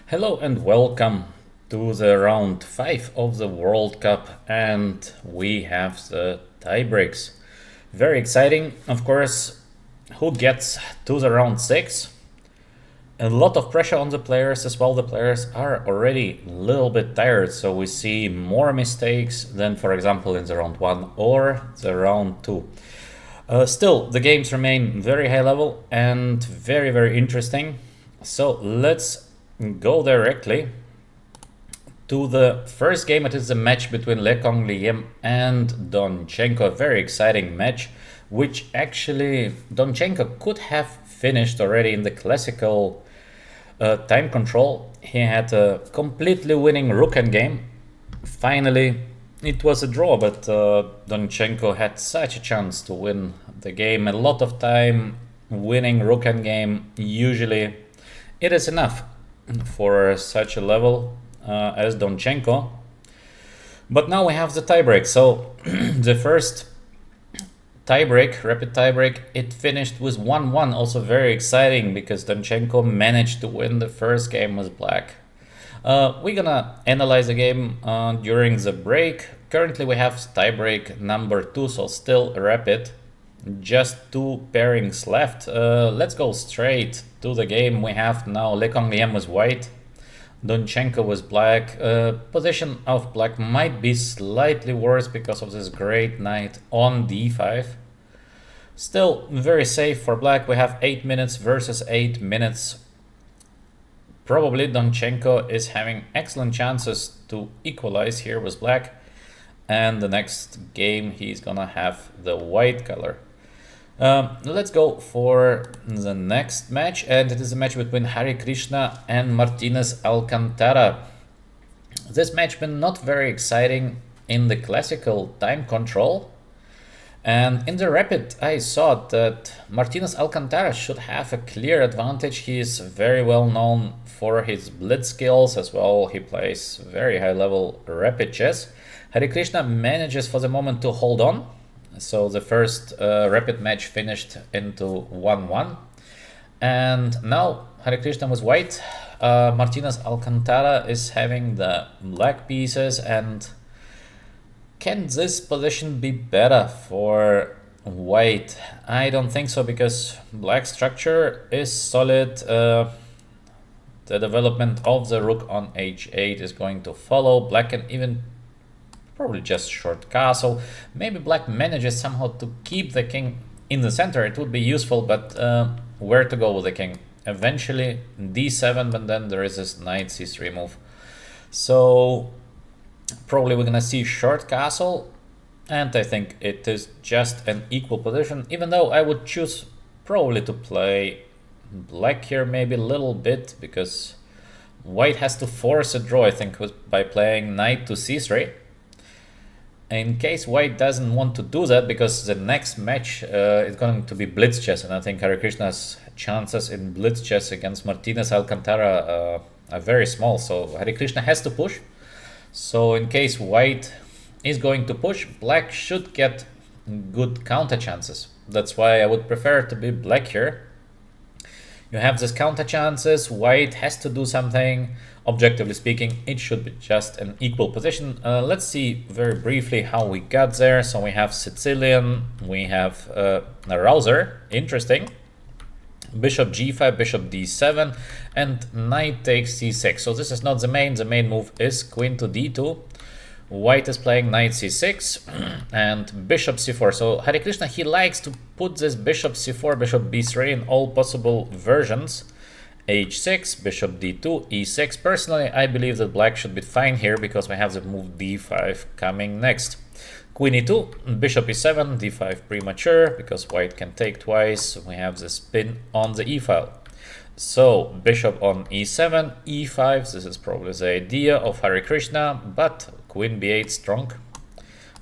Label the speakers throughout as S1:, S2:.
S1: Hello and welcome to the round 5 of the World Cup, and we have the tiebreaks. Very exciting, of course. Who gets to the round 6? A lot of pressure on the players as well. The players are already a little bit tired, so we see more mistakes than, for example, in the round 1 or the round 2. Still, the games remain very high level and very interesting. So let's go directly to the first game. It is a match between Lekong Liem and Donchenko. A very exciting match, which actually Donchenko could have finished already in the classical time control. He had a completely winning rook endgame. Finally, it was a draw, but Donchenko had such a chance to win the game. A lot of time winning rook endgame, usually it is enough for such a level as Donchenko. But now we have the tiebreak. So the first tiebreak, rapid tiebreak, it finished with 1-1. Also very exciting because Donchenko managed to win the first game with black. We're gonna analyze the game during the break. Currently we have tiebreak number 2, so still rapid. Just 2 pairings left. Let's go straight to the game. We have now Lekong Liem with white, Donchenko with black. Position of black might be slightly worse because of this great knight on d5. Still very safe for black. We have 8 minutes versus 8 minutes. Probably Donchenko is having excellent chances to equalize here with black, and the next game he's gonna have the white color. Let's go for the next match, and it is a match between Hare Krishna and Martinez Alcantara. This match been not very exciting in the classical time control, and in the rapid I thought that Martinez Alcantara should have a clear advantage. He is very well known for his blitz skills as well. He plays very high level rapid chess. Hare Krishna manages for the moment to hold on. So the first rapid match finished into 1-1. And now Hare Krishna was white. Martinez Alcantara is having the black pieces. And can this position be better for white? I don't think so, because black structure is solid. The development of the rook on h8 is going to follow. Black can even probably just short castle. Maybe black manages somehow to keep the king in the center. It would be useful, but where to go with the king? Eventually d7, but then there is this knight c3 move. So probably we're gonna see short castle, and I think it is just an equal position, even though I would choose probably to play black here maybe a little bit, because white has to force a draw, I think, by playing knight to c3. In case white doesn't want to do that, because the next match is going to be blitz chess, and I think Hare Krishna's chances in blitz chess against Martinez Alcantara are very small, so Hare Krishna has to push. So in case white is going to push, black should get good counter chances. That's why I would prefer to be black here. You have this counter chances, white has to do something. Objectively speaking, it should be just an equal position. Let's see very briefly how we got there. So we have Sicilian, we have a rouser, interesting. Bishop g5, bishop d7, and knight takes c6. So this is not the main move is queen to d2. White is playing knight c6 and bishop c4. So Hare Krishna, he likes to put this bishop c4, bishop b3 in all possible versions. h6, bishop d2, e6. Personally, I believe that black should be fine here because we have the move d5 coming next. Queen e2, bishop e7, d5 premature because white can take twice. We have the spin on the e file. So bishop on e7, e5. This is probably the idea of Hare Krishna, but queen b8 strong.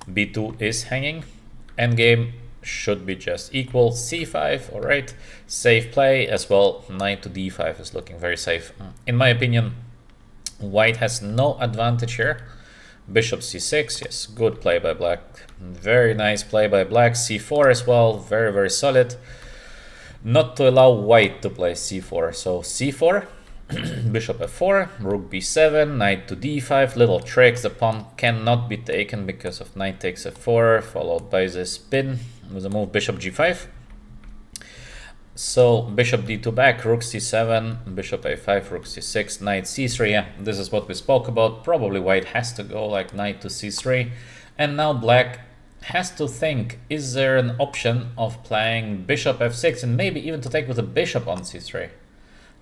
S1: b2 is hanging. Endgame should be just equal. c5, all right, safe play as well. Knight to d5 is looking very safe. In my opinion, white has no advantage here. Bishop c6, yes, good play by black. Very nice play by black. c4 as well, very solid. Not to allow white to play c4. So c4, Bishop f4, rook b7, knight to d5, little tricks. The pawn cannot be taken because of knight takes f4, followed by the spin with the move bishop g5. So bishop d2 back, rook c7, bishop a5, rook c6, knight c3. Yeah, this is what we spoke about. Probably white has to go like knight to c3. And now black has to think, is there an option of playing bishop f6 and maybe even to take with a bishop on c3?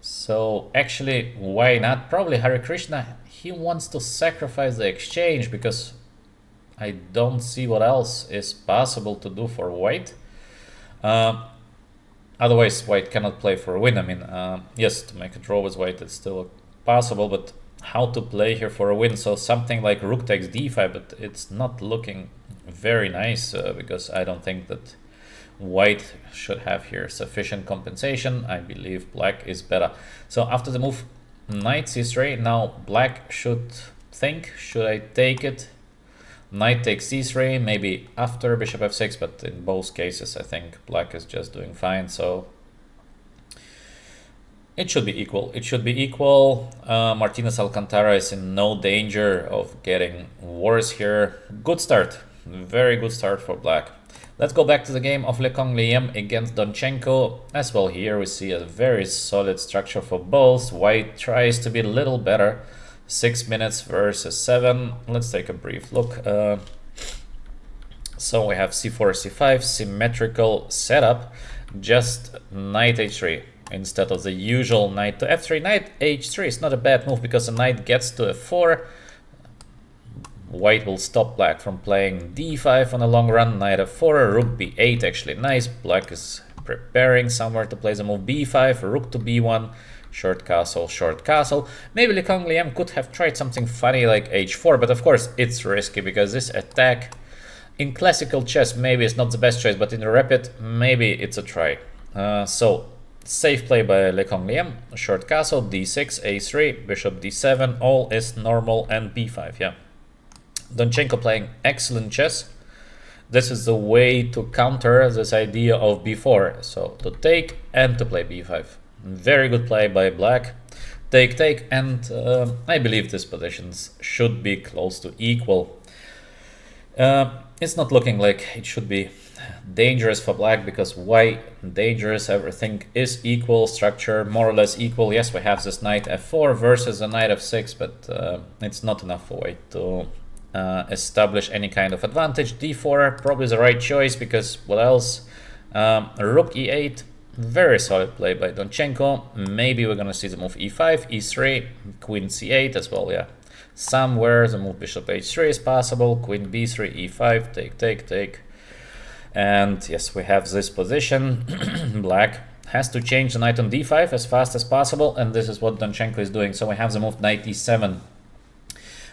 S1: So actually, why not? Probably Hare Krishna, he wants to sacrifice the exchange because I don't see what else is possible to do for white. Otherwise, white cannot play for a win. I mean, yes, to make a draw with white, it's still possible, but how to play here for a win? So something like rook takes d5, but it's not looking very nice because I don't think that white should have here sufficient compensation. I believe black is better. So after the move knight c3, now black should think, should I take it? Knight takes c3, maybe after bishop f6, but in both cases I think black is just doing fine. So it should be equal. It should be equal. Martinez Alcantara is in no danger of getting worse here. Good start. Very good start for black. Let's go back to the game of Le Cong Liem against Donchenko. As well, here we see a very solid structure for both. White tries to be a little better. 6 minutes versus 7. Let's take a brief look. So we have c4, c5, symmetrical setup. Just knight h3 instead of the usual knight to f3. Knight h3 is not a bad move because the knight gets to f4. White will stop black from playing d5 on the long run. Knight f4, rook b8, actually nice. Black is preparing somewhere to play the move b5, rook to b1. Short castle, short castle. Maybe Le Cong Liem could have tried something funny like h4, but of course it's risky because this attack in classical chess maybe is not the best choice, but in rapid maybe it's a try. So safe play by Le Cong Liem. Short castle, d6, a3, bishop d7, all is normal, and b5. Yeah, Donchenko playing excellent chess. This is the way to counter this idea of b4. So to take and to play b5. Very good play by black. Take, take, and I believe these positions should be close to equal. It's not looking like it should be dangerous for black because why dangerous? Everything is equal, structure more or less equal. Yes, we have this knight f4 versus a knight f6, but it's not enough for white to establish any kind of advantage. d4 probably the right choice because what else? Rook e8. Very solid play by Donchenko. Maybe we're gonna see the move e5, e3, queen c8 as well. Yeah, somewhere the move bishop h3 is possible. Queen b3, e5, take, take, take. And yes, we have this position. Black has to change the knight on d5 as fast as possible, and this is what Donchenko is doing. So we have the move knight e7.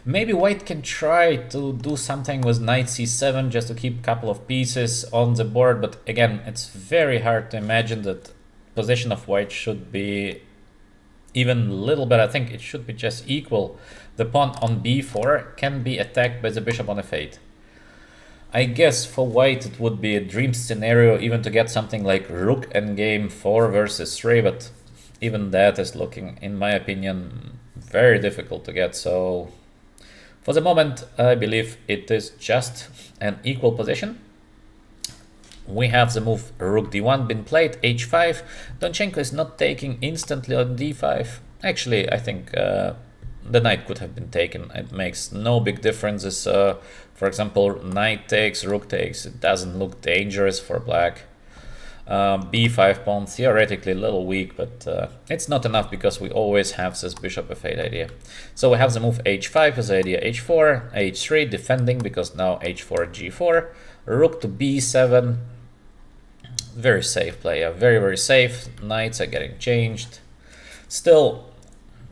S1: Maybe white can try to do something with knight c7 just to keep a couple of pieces on the board, but again, it's very hard to imagine that position of white should be even a little bit. I think it should be just equal. The pawn on b4 can be attacked by the bishop on f8. I guess for white it would be a dream scenario even to get something like rook endgame 4 versus 3, but even that is looking, in my opinion, very difficult to get. So for the moment, I believe it is just an equal position. We have the move rook d1 been played, h5. Donchenko is not taking instantly on d5. Actually, I think the knight could have been taken. It makes no big differences. For example, knight takes, rook takes. It doesn't look dangerous for black. b5 pawn theoretically a little weak, but it's not enough because we always have this bishop f8 idea. So we have the move h5 as the idea, h4, h3 defending because now h4, g4, rook to b7. Very safe play, yeah, very, very safe. Knights are getting changed. Still,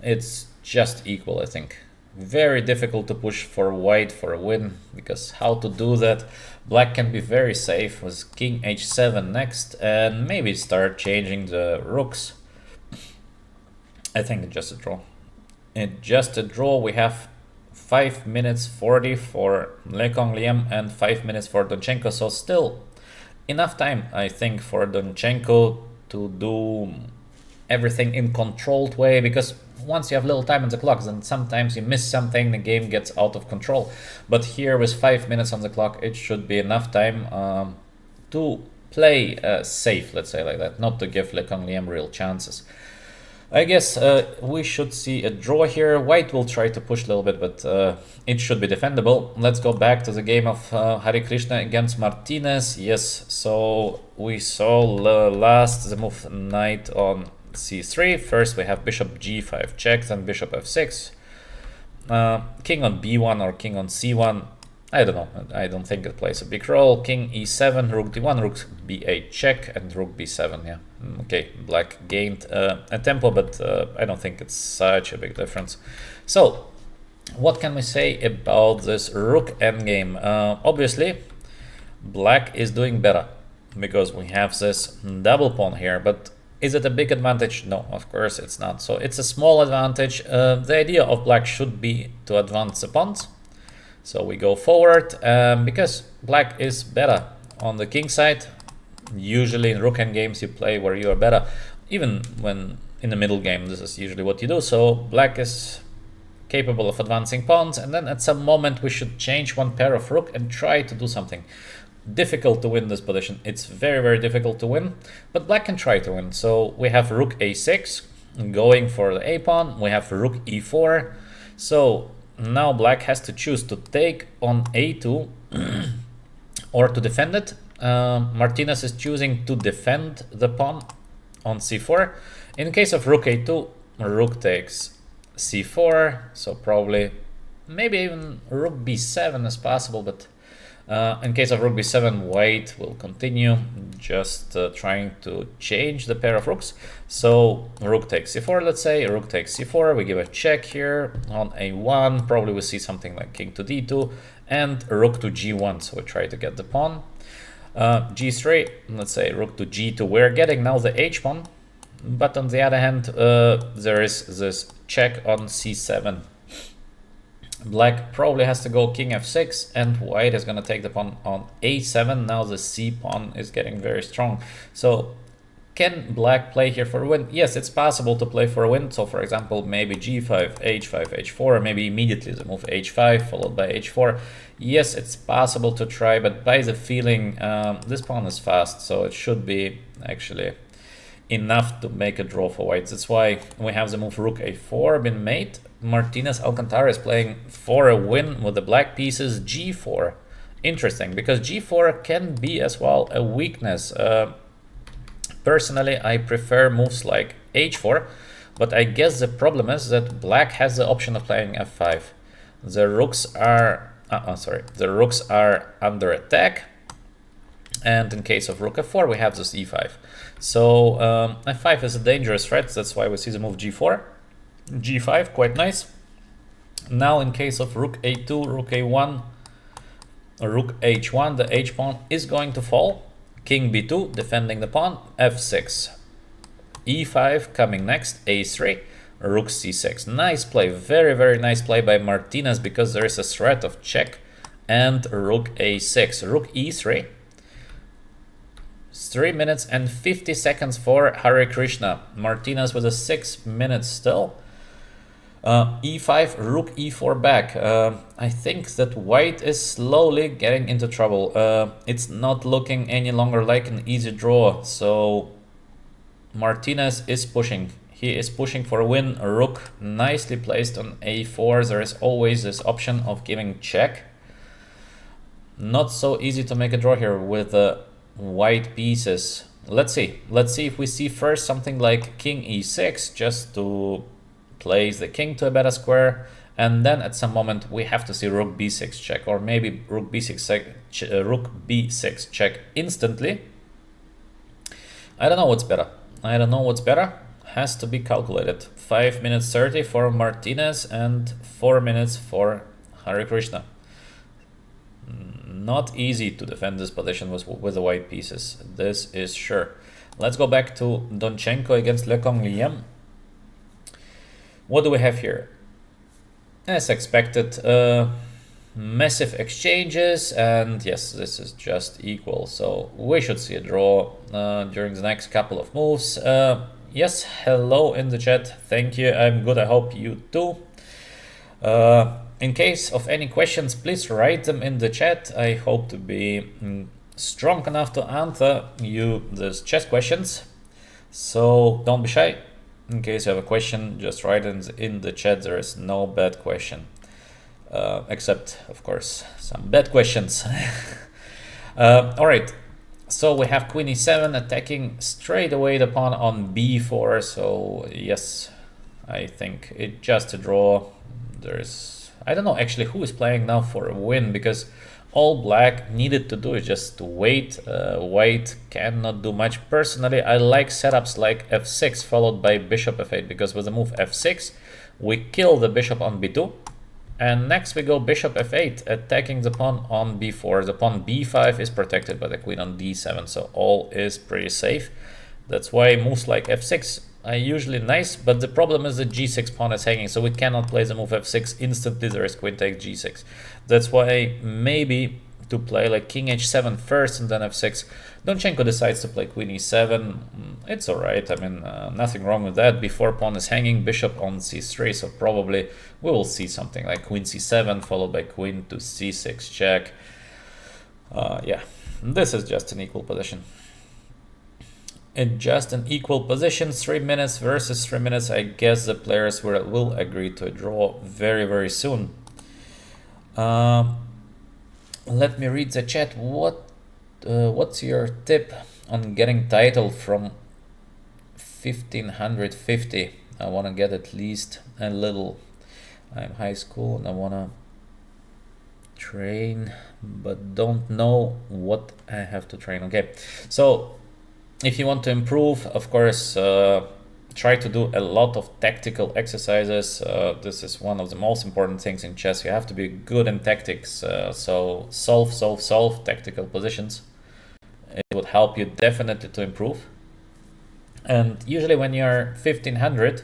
S1: it's just equal, I think. Very difficult to push for white for a win because how to do that? Black can be very safe with king h7 next and maybe start changing the rooks. I think it's just a draw. It's just a draw. We have 5 minutes 40 for Le Cong Liem and 5 minutes for Donchenko. So still enough time, I think, for Donchenko to do everything in controlled way because once you have little time on the clock, then sometimes you miss something, the game gets out of control. But here with 5 minutes on the clock, it should be enough time to play safe, let's say like that, not to give Le Congliem real chances. I guess we should see a draw here. White will try to push a little bit, but it should be defendable. Let's go back to the game of Hare Krishna against Martinez. Yes, so we saw the move knight on c3. First we have bishop g5 check, then bishop f6. King on b1 or king on c1. I don't know. I don't think it plays a big role. King e7, rook d1, rook b8 check, and rook b7. Yeah, okay. Black gained a tempo, but I don't think it's such a big difference. So, what can we say about this rook endgame? Obviously, black is doing better because we have this double pawn here. But is it a big advantage? No, of course it's not. So it's a small advantage. The idea of black should be to advance the pawns. So we go forward because black is better on the king side. Usually in rook end games you play where you are better. Even when in the middle game, this is usually what you do. So black is capable of advancing pawns, and then at some moment we should change one pair of rook and try to do something. Difficult to win this position. It's very, very difficult to win, but black can try to win. So we have rook a6 going for the a pawn. We have rook e4. So now black has to choose to take on a2 or to defend it. Martinez is choosing to defend the pawn on c4. In case of rook a2, rook takes c4, so probably maybe even rook b7 is possible, but in case of rook b7, white will continue just trying to change the pair of rooks. So rook takes c4, let's say, rook takes c4, we give a check here on a1, probably we see something like king to d2, and rook to g1, so we try to get the pawn. g3, let's say rook to g2, we're getting now the h-pawn, but on the other hand, there is this check on c7. Black probably has to go king f6, and white is going to take the pawn on a7. Now the c pawn is getting very strong. So can black play here for a win? Yes, it's possible to play for a win. So for example, maybe g5, h5, h4, maybe immediately the move h5 followed by h4. Yes, it's possible to try, but by the feeling, this pawn is fast, so it should be actually enough to make a draw for white. That's why we have the move rook a4 been made. Martinez Alcantara is playing for a win with the black pieces g4. Interesting, because g4 can be as well a weakness. Personally, I prefer moves like h4, but I guess the problem is that black has the option of playing f5. The rooks are under attack, and in case of rook f4 we have this e5. So f5 is a dangerous threat. That's why we see the move g4, g5, quite nice. Now in case of rook a2, rook a1, rook h1, the h pawn is going to fall. King b2 defending the pawn, f6, e5 coming next, a3, rook c6. Nice play, very, very nice play by Martinez, because there is a threat of check, and rook a6, rook e3. 3 minutes and 50 seconds for Hare Krishna. Martinez with a 6 minutes still. e5, rook e4 back. I think that white is slowly getting into trouble. It's not looking any longer like an easy draw. So Martinez is pushing. He is pushing for a win. Rook nicely placed on a4. There is always this option of giving check. Not so easy to make a draw here with white pieces. Let's see if we see first something like king e6, just to place the king to a better square, and then at some moment we have to see rook b6 check, or maybe rook b6 check instantly. I don't know what's better. Has to be calculated. 5 minutes 30 for Martinez and 4 minutes for Hare Krishna. Not easy to defend this position with the white pieces, this is sure. Let's go back to Donchenko against Le Congliem. What do we have here? As expected, massive exchanges, and yes, this is just equal. So we should see a draw during the next couple of moves. Yes, hello in the chat. Thank you. I'm good. I hope you too. In case of any questions, please write them in the chat. I hope to be strong enough to answer you these chess questions. So don't be shy. In case you have a question, just write it in the chat. There is no bad question. Except, of course, some bad questions. Alright, so we have queen e7 attacking straight away the pawn on b4. So yes, I think it's just a draw. I don't know actually who is playing now for a win, because all black needed to do is just to wait. White cannot do much. Personally, I like setups like f6 followed by bishop f8, because with the move f6 we kill the bishop on b2, and next we go bishop f8 attacking the pawn on b4. The pawn b5 is protected by the queen on d7, so all is pretty safe. That's why moves like f6 are usually nice, but the problem is the g6 pawn is hanging, so we cannot play the move f6 instantly. There is queen takes g6. That's why maybe to play like king h7 first and then f6. Donchenko decides to play queen e7. It's alright, I mean, nothing wrong with that. Before pawn is hanging, bishop on c3, so probably we will see something like queen c7 followed by queen to c6 check. Yeah, this is just an equal position. It's just an equal position. 3 minutes versus 3 minutes. I guess the players will agree to a draw very, very soon. Let me read the chat. What's your tip on getting title from 1550? I want to get at least a little. I'm high school and I want to train, but don't know what I have to train. Okay, so if you want to improve, of course, try to do a lot of tactical exercises. This is one of the most important things in chess. You have to be good in tactics. So solve tactical positions. It would help you definitely to improve. And usually when you're 1500,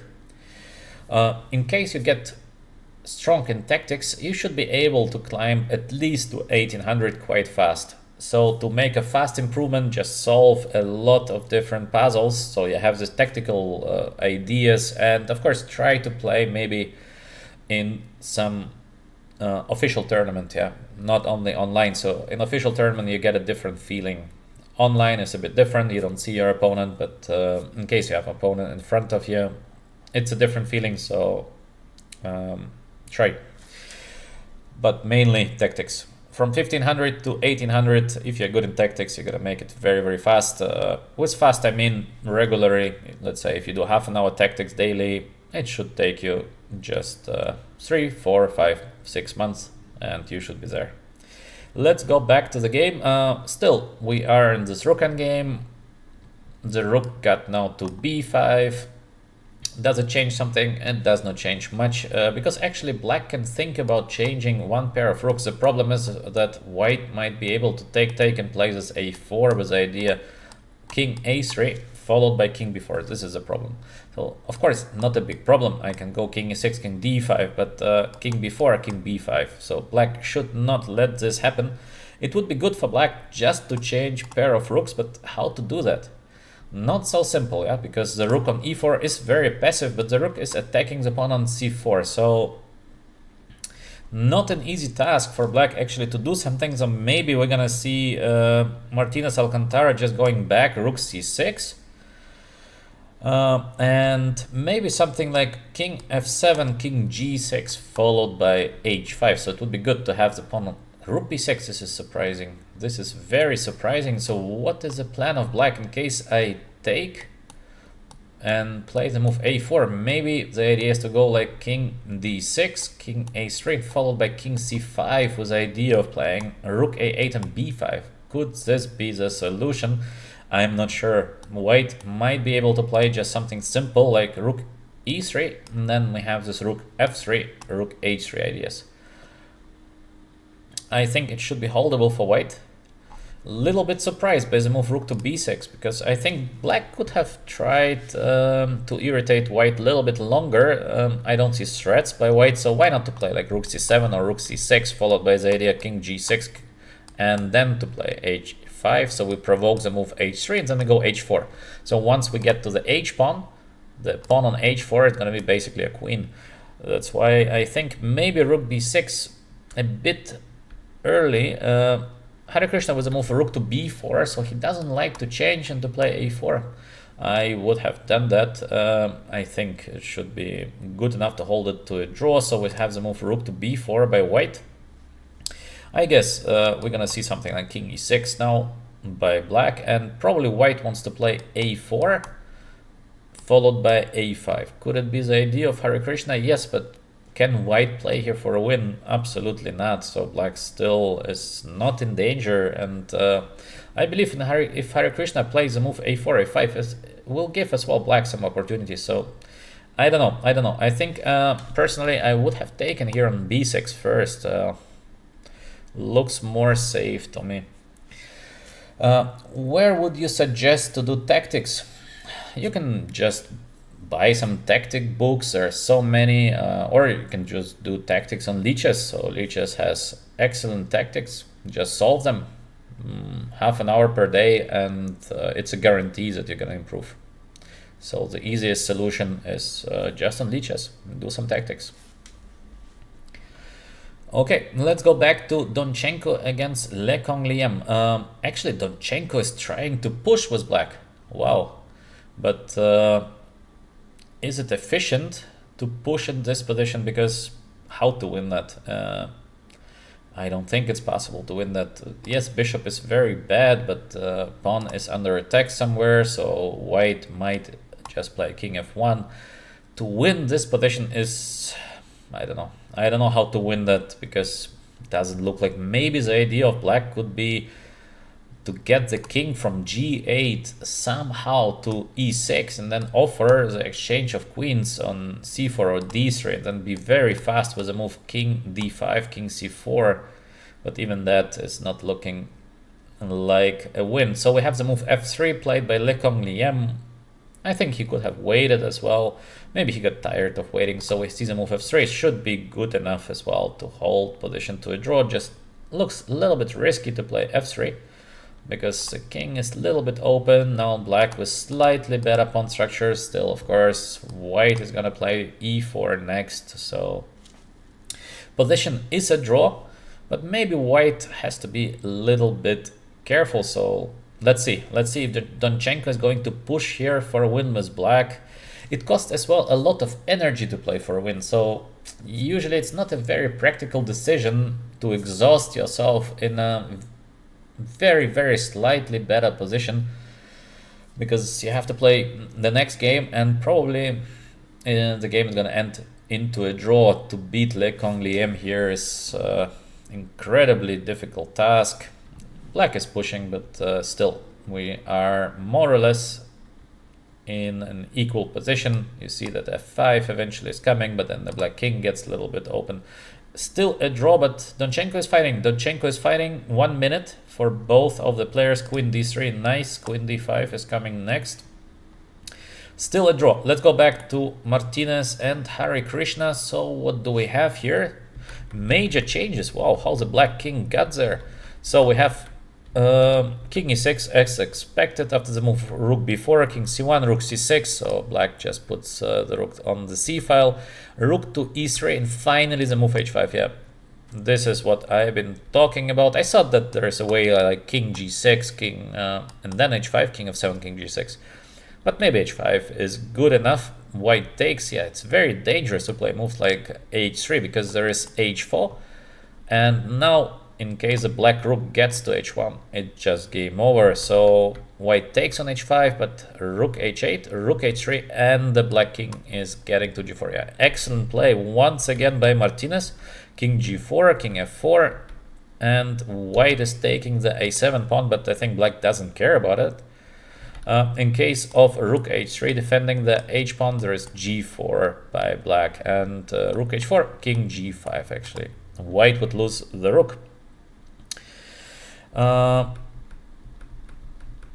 S1: in case you get strong in tactics, you should be able to climb at least to 1800 quite fast. So to make a fast improvement, just solve a lot of different puzzles. So you have these tactical ideas, and of course try to play maybe in some official tournament, yeah, not only online. So in official tournament you get a different feeling. Online is a bit different, you don't see your opponent, but in case you have an opponent in front of you, it's a different feeling, so try. But mainly tactics. From 1500 to 1800, if you're good in tactics, you're gonna make it very, very fast. With fast, I mean regularly. Let's say if you do half an hour tactics daily, it should take you just 3, 4, 5, 6 months, and you should be there. Let's go back to the game. Still, we are in this rook endgame. The rook got now to b5. Does it change something? It does not change much, because actually black can think about changing one pair of rooks. The problem is that white might be able to take and play this a4 with the idea king a3 followed by king b4. This is a problem. So of course not a big problem. I can go king e6, king d5, but king b4, king b5. So black should not let this happen. It would be good for black just to change pair of rooks, but how to do that? Not so simple, yeah, because the rook on e4 is very passive, but the rook is attacking the pawn on c4, so not an easy task for black actually to do something. So maybe we're gonna see Martinez Alcantara just going back, rook c6, and maybe something like king f7, king g6 followed by h5. So it would be good to have the pawn on rook b6. This is surprising. This is very surprising. So what is the plan of black in case I take and play the move a4? Maybe the idea is to go like king d6, king a3 followed by king c5 with the idea of playing rook a8 and b5. Could this be the solution? I'm not sure. White might be able to play just something simple like rook e3, and then we have this rook f3, rook h3 ideas. I think it should be holdable for white. Little bit surprised by the move rook to b6, because I think black could have tried to irritate white a little bit longer. I don't see threats by white, so why not to play like rook c7 or rook c6 followed by the idea king g6 and then to play h5. So we provoke the move h3 and then we go h4. So once we get to the h pawn, The pawn on h4 is going to be basically a queen. That's why I think maybe rook b6 a bit early. Hare Krishna was a move for rook to b4, so he doesn't like to change and to play a4. I would have done that. I think it should be good enough to hold it to a draw, so we have the move for rook to b4 by white. I guess we're gonna see something like king e6 now by black, and probably white wants to play a4 followed by a5. Could it be the idea of Hare Krishna? Yes, but can white play here for a win? Absolutely not. So black still is not in danger, and I believe if Hare Krishna plays the move a4, a5 will give as well black some opportunities. So I don't know. I think personally I would have taken here on b6 first. Looks more safe to me. Where would you suggest to do tactics? You can just buy some tactic books. There are so many, or you can just do tactics on Lichess. So Lichess has excellent tactics. Just solve them half an hour per day, and it's a guarantee that you're gonna improve. So the easiest solution is just on Lichess, do some tactics. Okay, let's go back to Donchenko against Le Congliem. Actually, Donchenko is trying to push with black. Wow. But is it efficient to push in this position? Because how to win that? I don't think it's possible to win that. Yes, bishop is very bad, but pawn is under attack somewhere, so white might just play king f1. To win this position is... I don't know. I don't know how to win that, because it doesn't look like... Maybe the idea of black could be to get the king from g8 somehow to e6 and then offer the exchange of queens on c4 or d3 and then be very fast with the move king d5, king c4. But even that is not looking like a win. So we have the move f3 played by Le Congliem. I think he could have waited as well. Maybe he got tired of waiting, so we see the move f3 should be good enough as well to hold position to a draw. Just looks a little bit risky to play f3 because the king is a little bit open. Now black with slightly better pawn structure. Still, of course, white is gonna play e4 next, so position is a draw, but maybe white has to be a little bit careful. So let's see if Donchenko is going to push here for a win with black. It costs as well a lot of energy to play for a win, so usually it's not a very practical decision to exhaust yourself in a very, very slightly better position, because you have to play the next game and probably the game is going to end into a draw. To beat Le Congliem here is incredibly difficult task. Black is pushing, but still we are more or less in an equal position. You see that f5 eventually is coming, but then the black king gets a little bit open. Still a draw, but Donchenko is fighting. Donchenko is fighting. 1 minute for both of the players. Queen d3, nice. Queen d5 is coming next. Still a draw. Let's go back to Martinez and Hare Krishna. So what do we have here? Major changes. Wow, how the black king got there. So we have king e6 as expected after the move rook b4, king c1, rook c6. So black just puts the rook on the c file, rook to e3, and finally the move h5. Yeah, this is what I've been talking about. I thought that there is a way like king g6, king and then h5, king f7, king g6, but maybe h5 is good enough. White takes. Yeah, it's very dangerous to play moves like h3 because there is h4, and now in case the black rook gets to h1, it's just game over. So white takes on h5, but rook h8, rook h3, and the black king is getting to g4. Yeah, excellent play once again by Martinez. King g4, king f4, and white is taking the a7 pawn, but I think black doesn't care about it. In case of rook h3 defending the h pawn, there is g4 by black, and rook h4, king g5 actually. White would lose the rook.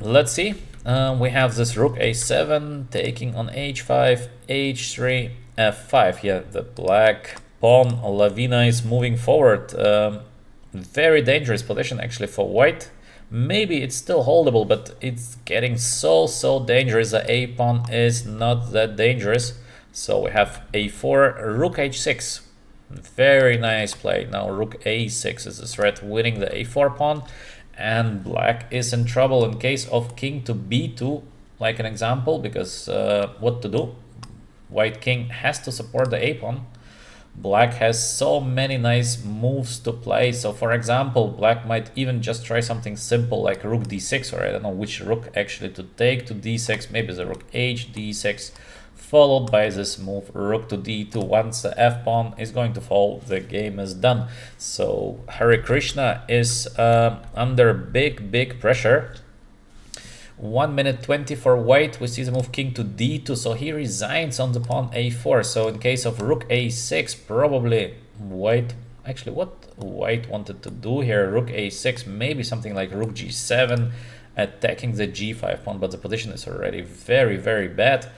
S1: Let's see. We have this rook a7 taking on h5, h3, f5. Yeah, the black pawn Lavina is moving forward. Very dangerous position actually for white, Maybe it's still holdable, but it's getting so dangerous. The a pawn is not that dangerous. So we have a4, rook h6. Very nice play. Now rook a6 is a threat, winning the a4 pawn, and black is in trouble in case of king to b2, like an example, because what to do? White king has to support the a pawn. Black has so many nice moves to play. So for example, black might even just try something simple like rook d6, or I don't know which rook actually to take to d6. Maybe the rook h d6, followed by this move rook to d2. Once the f pawn is going to fall, the game is done. So Hare Krishna is under big pressure. 1 minute 20 for white. We see the move king to d2, so he resigns on the pawn a4. So in case of rook a6, probably white, actually what white wanted to do here, rook a6, maybe something like rook g7, attacking the g5 pawn, but the position is already very bad.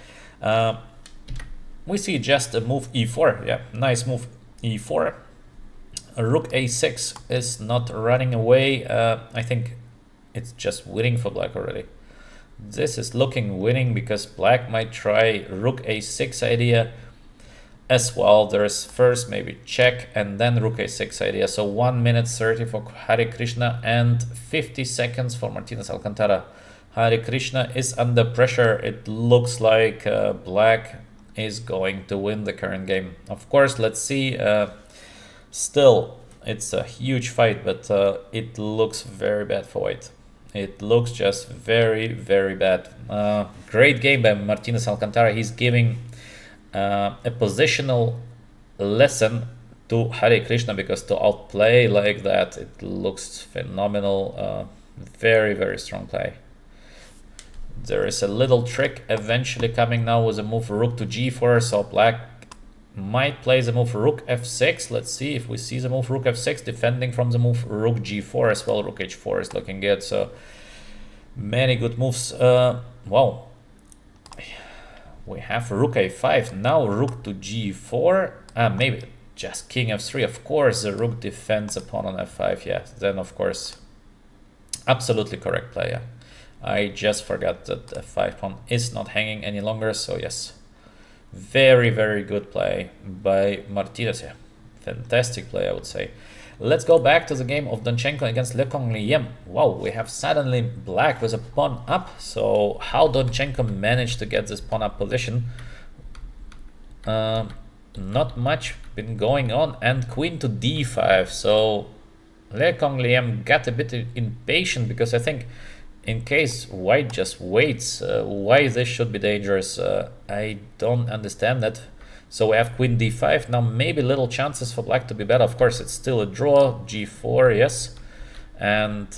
S1: We see just a move e4. Yeah, nice move e4. Rook a6 is not running away. I think it's just winning for black already. This is looking winning because black might try rook a6 idea as well. There's first maybe check and then rook a6 idea. So 1 minute 30 for Hare Krishna and 50 seconds for Martinez Alcantara. Hare Krishna is under pressure. It looks like black is going to win the current game. Of course, let's see. Still, it's a huge fight, but it looks very bad for white. It looks just very bad. Great game by Martinez Alcantara. He's giving a positional lesson to Hare Krishna, because to outplay like that, it looks phenomenal. Very strong play. There is a little trick eventually coming now with a move rook to g4, so black might play the move rook f6. Let's see if we see the move rook f6, defending from the move rook g4 as well. Rook h4 is looking good, so many good moves. Wow, we have rook a5, now rook to g4. Maybe just king f3. Of course the rook defends a pawn on f5. Yeah, then of course absolutely correct play. Yeah, I just forgot that the f5 pawn is not hanging any longer, so yes, very good play by Martinez. Yeah, fantastic play, I would say. Let's go back to the game of Donchenko against Le Congliem. Wow, we have suddenly black with a pawn up. So how Donchenko managed to get this pawn up position? Not much been going on, and queen to d5. So Le Congliem got a bit impatient, because I think in case white just waits, why this should be dangerous, I don't understand that. So we have queen d5. Now maybe little chances for black to be better. Of course, it's still a draw. g4, yes. And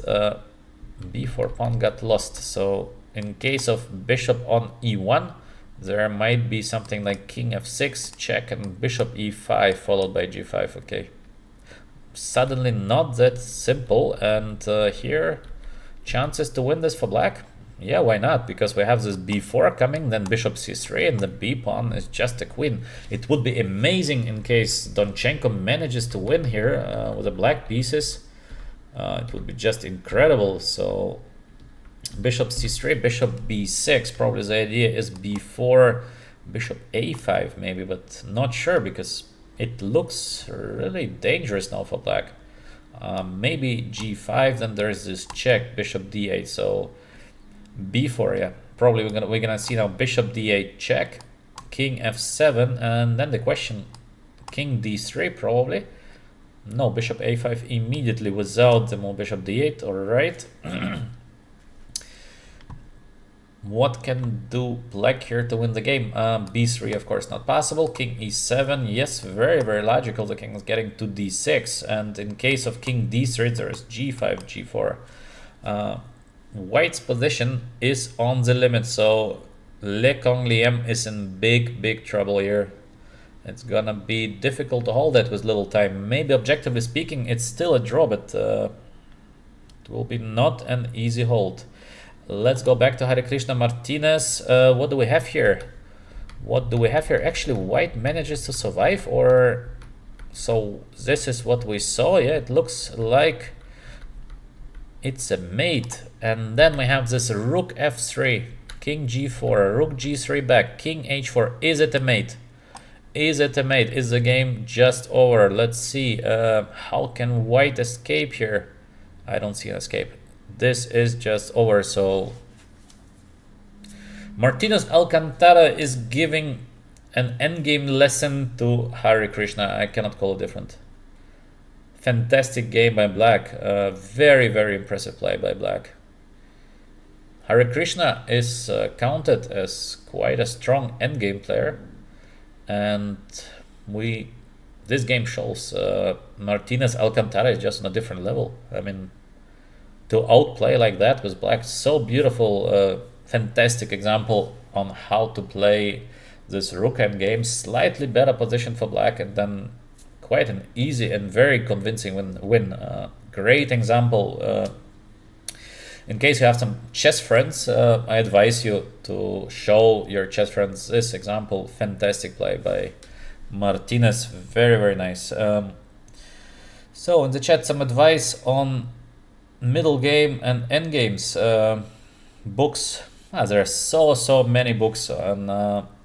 S1: b4 pawn got lost. So in case of bishop on e1, there might be something like king f6, check, and bishop e5 followed by g5. Okay. Suddenly not that simple. And here, chances to win this for black? Yeah, why not? Because we have this b4 coming, then bishop c3, and the b pawn is just a queen. It would be amazing in case Donchenko manages to win here with the black pieces. It would be just incredible. So bishop c3, bishop b6. Probably the idea is b4, bishop a5 maybe, but not sure, because it looks really dangerous now for black. Maybe g5, then there's this check, bishop d8. So b4, yeah, probably we're gonna see now bishop d8 check, king f7, and then the question, king d3 probably. No, bishop a5 immediately without the move bishop d8. All right. What can do black here to win the game? b3, of course, not possible. King e7, yes, very logical. The king is getting to d6, and in case of king d3, there's g5, g4. White's position is on the limit, so Le Congliem is in big trouble here. It's gonna be difficult to hold that with little time. Maybe objectively speaking, it's still a draw, but it will be not an easy hold. Let's go back to Hare Krishna Martinez. What do we have here? What do we have here? Actually, white manages to survive, or so this is what we saw. Yeah, it looks like it's a mate. And then we have this rook f3, king g4, rook g3 back, king h4. Is it a mate? Is it a mate? Is the game just over? Let's see. How can white escape here? I don't see an escape. This is just over. So Martinez Alcantara is giving an endgame lesson to Hare Krishna. I cannot call it different. Fantastic game by black. Very, very impressive play by black. Hare Krishna is counted as quite a strong endgame player, and this game shows Martinez Alcantara is just on a different level. I mean, to outplay like that with black, so beautiful. Fantastic example on how to play this rook endgame. Slightly better position for black, and then quite an easy and very convincing win. Great example. In case you have some chess friends, I advise you to show your chess friends this example. Fantastic play by Martinez. Very, very nice. So in the chat, some advice on middle game and end games. Books. There are so many books on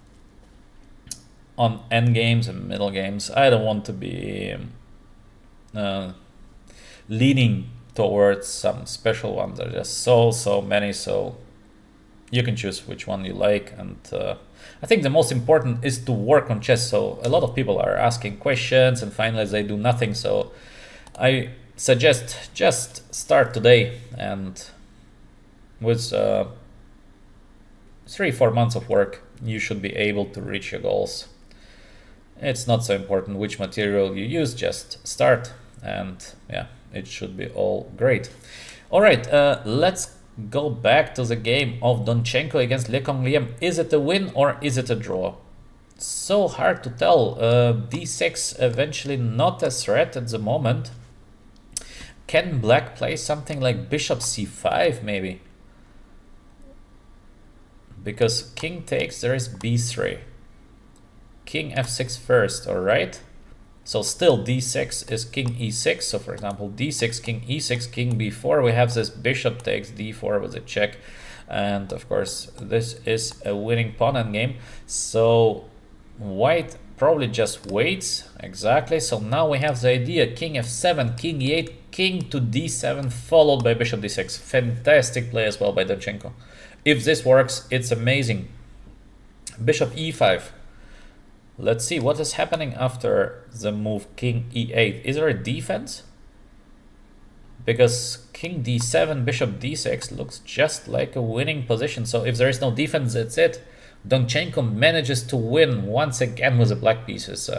S1: end games and middle games. I don't want to be leaning towards some special ones. There are just so many, so you can choose which one you like. And I think the most important is to work on chess. So a lot of people are asking questions and finally they do nothing. So I suggest just start today, and with 3-4 months of work you should be able to reach your goals. It's not so important which material you use, just start, and yeah, it should be all great. All right, let's go back to the game of Donchenko against Le Congliam. Is it a win or is it a draw? So hard to tell. D6 eventually not a threat at the moment. Can black play something like bishop c5 maybe? Because king takes, there is b3. King f6 first, all right? So still d6 is king e6. So for example, d6, king e6, king b4. We have this bishop takes d4 with a check. And of course, this is a winning pawn endgame. So white probably just waits. Exactly. So now we have the idea, king f7, king e8, king to d7, followed by bishop d6. Fantastic play as well by Donchenko. If this works, it's amazing. Bishop e5. Let's see what is happening after the move king e8. Is there a defense? Because king d7, bishop d6 looks just like a winning position. So if there is no defense, that's it. Donchenko manages to win once again with the black pieces.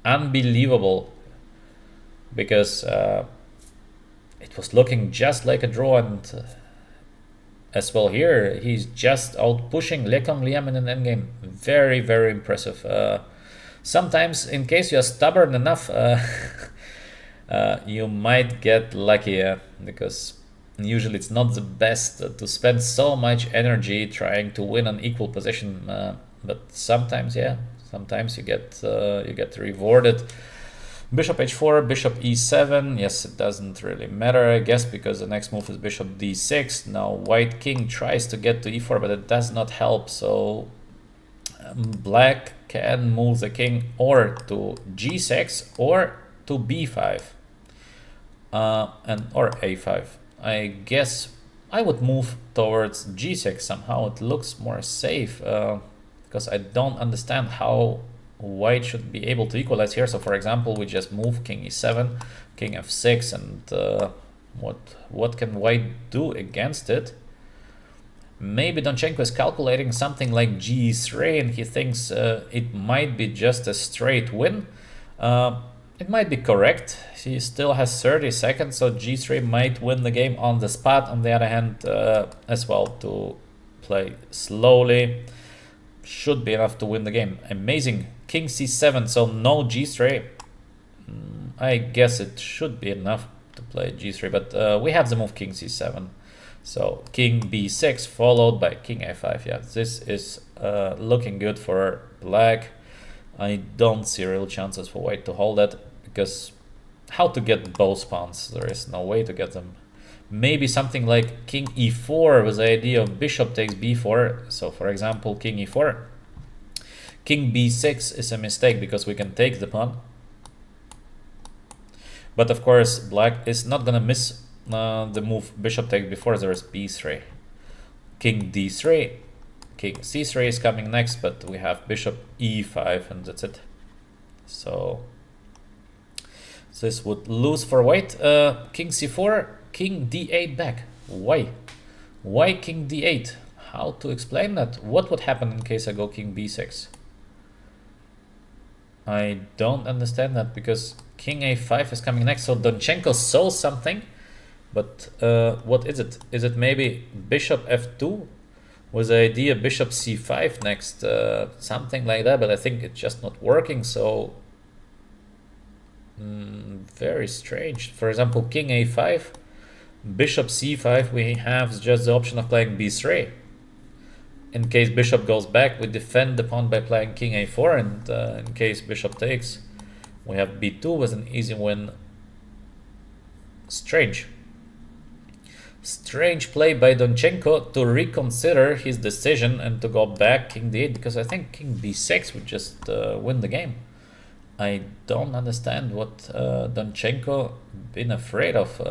S1: Unbelievable. Because it was looking just like a draw, and as well here, he's just out pushing Le Congliam in an endgame. Very, very impressive. Sometimes, in case you're stubborn enough, you might get lucky, because usually it's not the best to spend so much energy trying to win an equal position. But sometimes, yeah, sometimes you get rewarded. Bishop h4, bishop e7. Yes, it doesn't really matter, I guess, because the next move is bishop d6. Now white king tries to get to e4, but it does not help. So black can move the king or to g6 or to b5 or a5. I guess I would move towards g6 somehow. It looks more safe, because I don't understand how white should be able to equalize here. So for example, we just move king e7, king f6, and what can white do against it? Maybe Donchenko is calculating something like g3, and he thinks it might be just a straight win. It might be correct. He still has 30 seconds, so g3 might win the game on the spot. On the other hand, as well, to play slowly should be enough to win the game. Amazing. King c7, so no g3. I guess it should be enough to play g3, but we have the move king c7. So king b6 followed by king a5. Yeah, this is looking good for black. I don't see real chances for white to hold that, because how to get both pawns? There is no way to get them. maybe something like king e4 with the idea of bishop takes b4. So for example, king e4. King b6 is a mistake because we can take the pawn. But of course, black is not gonna miss the move bishop takes before. There is b3. King d3. King c3 is coming next, but we have bishop e5 and that's it. So this would lose for white. King c4, king d8 back. Why? Why king d8? How to explain that? What would happen in case I go king b6? I don't understand that because king a5 is coming next. So Donchenko saw something, but what is it? Is it maybe bishop f2 with the idea bishop c5 next? Something like that, but I think it's just not working. So very strange. For example, king a5, bishop c5, we have just the option of playing b3. In case bishop goes back, we defend the pawn by playing king a4, and in case bishop takes, we have b2 with an easy win. Strange. Strange play by Donchenko to reconsider his decision and to go back king d8, because I think king b6 would just win the game. I don't understand what Donchenko been afraid of.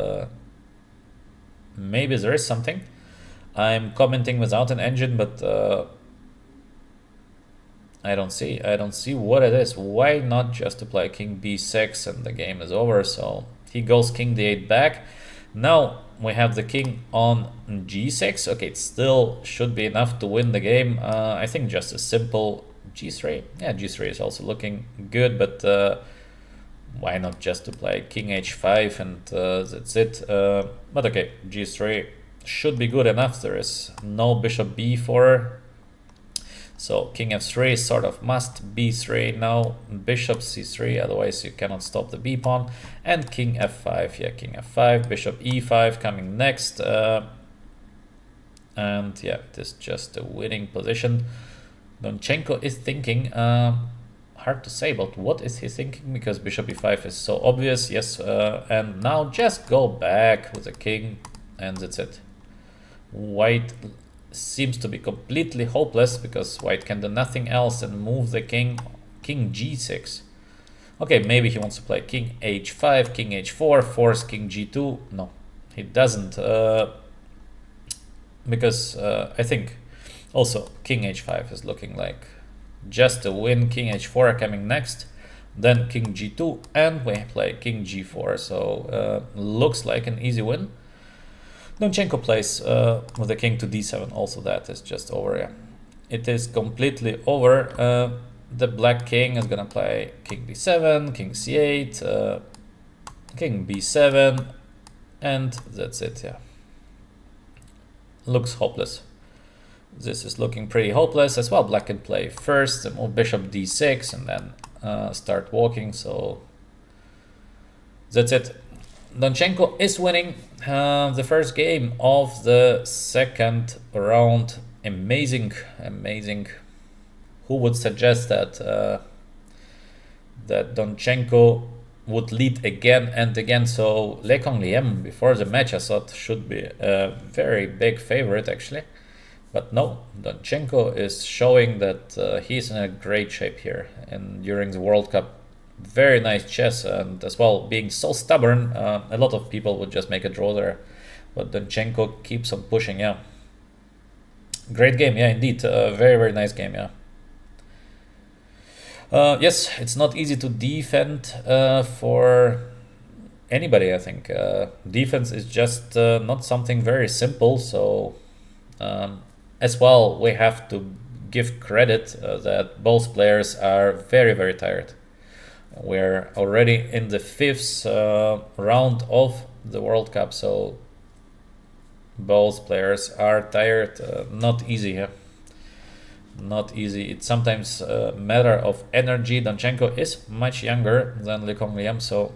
S1: Maybe there is something. I'm commenting without an engine, but I don't see what it is. Why not just to play king b6 and the game is over? So he goes king d8 back. Now we have the king on g6. Okay, it still should be enough to win the game. I think just a simple g3. Yeah, g3 is also looking good, but why not just to play king h5 and that's it. But okay, g3 should be good enough. There is no bishop b4, so king f3 is sort of must. B3 now, bishop c3, otherwise you cannot stop the b pawn, and king f5. Yeah, king f5, bishop e5 coming next, and yeah, it is just a winning position. Donchenko is thinking, hard to say, but what is he thinking, because bishop e5 is so obvious. Yes, and now just go back with the king and that's it. White seems to be completely hopeless because white can do nothing else and move the king g6. Okay, maybe he wants to play king h5, king h4, force king g2. No, he doesn't, because I think also king h5 is looking like just a win. King h4 coming next, then king g2, and we play king g4. So looks like an easy win. Donchenko plays with the king to d7. Also, that is just over. Yeah, it is completely over. The black king is gonna play king d7, king c8, king b7, and that's it. Yeah, looks hopeless. This is looking pretty hopeless as well. Black can play first, move bishop d6, and then start walking. So that's it. Donchenko is winning the first game of the second round. Amazing, amazing. Who would suggest that that Donchenko would lead again and again? So Le Congliem before the match I thought should be a very big favorite actually, but no, Donchenko is showing that he's in a great shape here and during the World Cup. Very nice chess, and as well being so stubborn, a lot of people would just make a draw there, but Donchenko keeps on pushing. Yeah, great game. Yeah, indeed, very nice game. Yeah. Yes, it's not easy to defend for anybody. I think defense is just not something very simple. So as well, we have to give credit that both players are very tired. We're already in the fifth round of the World Cup, so both players are tired. Not easy here. Not easy. It's sometimes a matter of energy. Donchenko is much younger than Le Congliem, so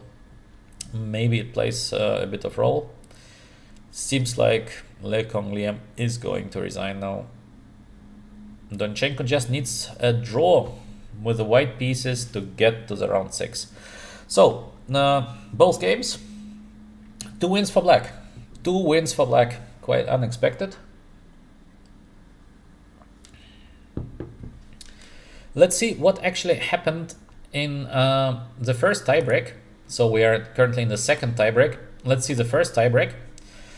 S1: maybe it plays a bit of role. Seems like Le Congliem is going to resign now. Donchenko just needs a draw with the white pieces to get to the round 6. So both games, 2 wins for black. 2 wins for black, quite unexpected. Let's see what actually happened in the first tiebreak. So we are currently in the second tiebreak. Let's see the first tiebreak.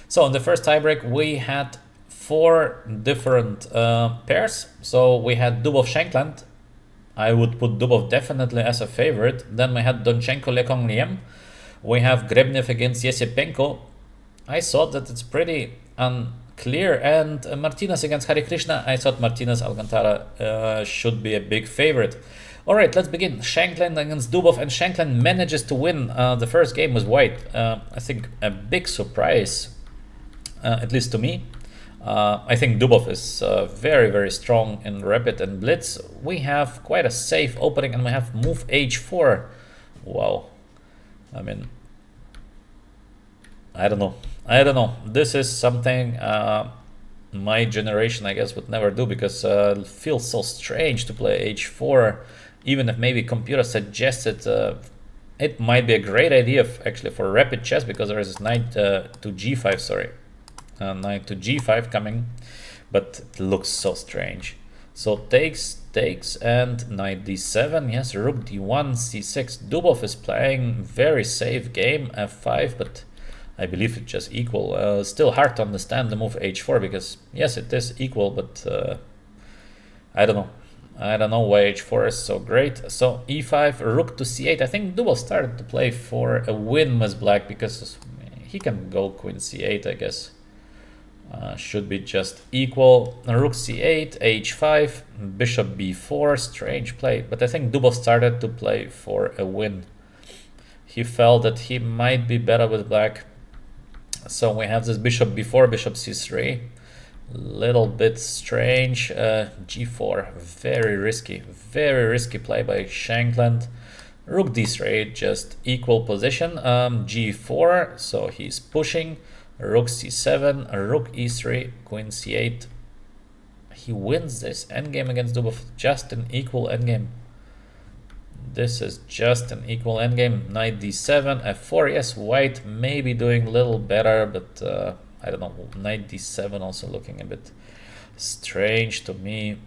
S1: So in the first tiebreak we had 4 different pairs. So we had Dubov Shankland. I would put Dubov definitely as a favorite. Then we had Donchenko Lekong Liem. We have Grebnev against Yesipenko. I thought that it's pretty unclear. And Martinez against Hare Krishna. I thought Martinez Alcantara should be a big favorite. Alright, let's begin. Shankland against Dubov, and Shankland manages to win the first game with white. I think a big surprise, at least to me. I think Dubov is very, very strong in Rapid and Blitz. We have quite a safe opening, and we have move h4. Wow. I mean, I don't know. This is something my generation, I guess, would never do, because it feels so strange to play h4. Even if maybe computer suggested it might be a great idea actually for rapid chess, because there is this knight to g5, sorry. Knight to g5 coming, but it looks so strange. So takes, and knight d7, yes, rook d1, c6. Dubov is playing very safe game, f5, but I believe it's just equal. Still hard to understand the move h4, because yes, it is equal, but I don't know. I don't know why h4 is so great. So e5, rook to c8. I think Dubov started to play for a win with black, because he can go queen c8, I guess. Should be just equal. Rook c8, h5, bishop b4. Strange play, but I think Dubov started to play for a win. He felt that he might be better with black. So we have this bishop b4, bishop c3. Little bit strange. G4, very risky play by Shankland. Rook d3, just equal position. G4, so he's pushing. Rook c7, rook e3, queen c8. He wins this endgame against Dubov, just an equal endgame. This is just an equal endgame. Knight d7, f4. Yes, white may be doing a little better, but I don't know. Knight d7 also looking a bit strange to me.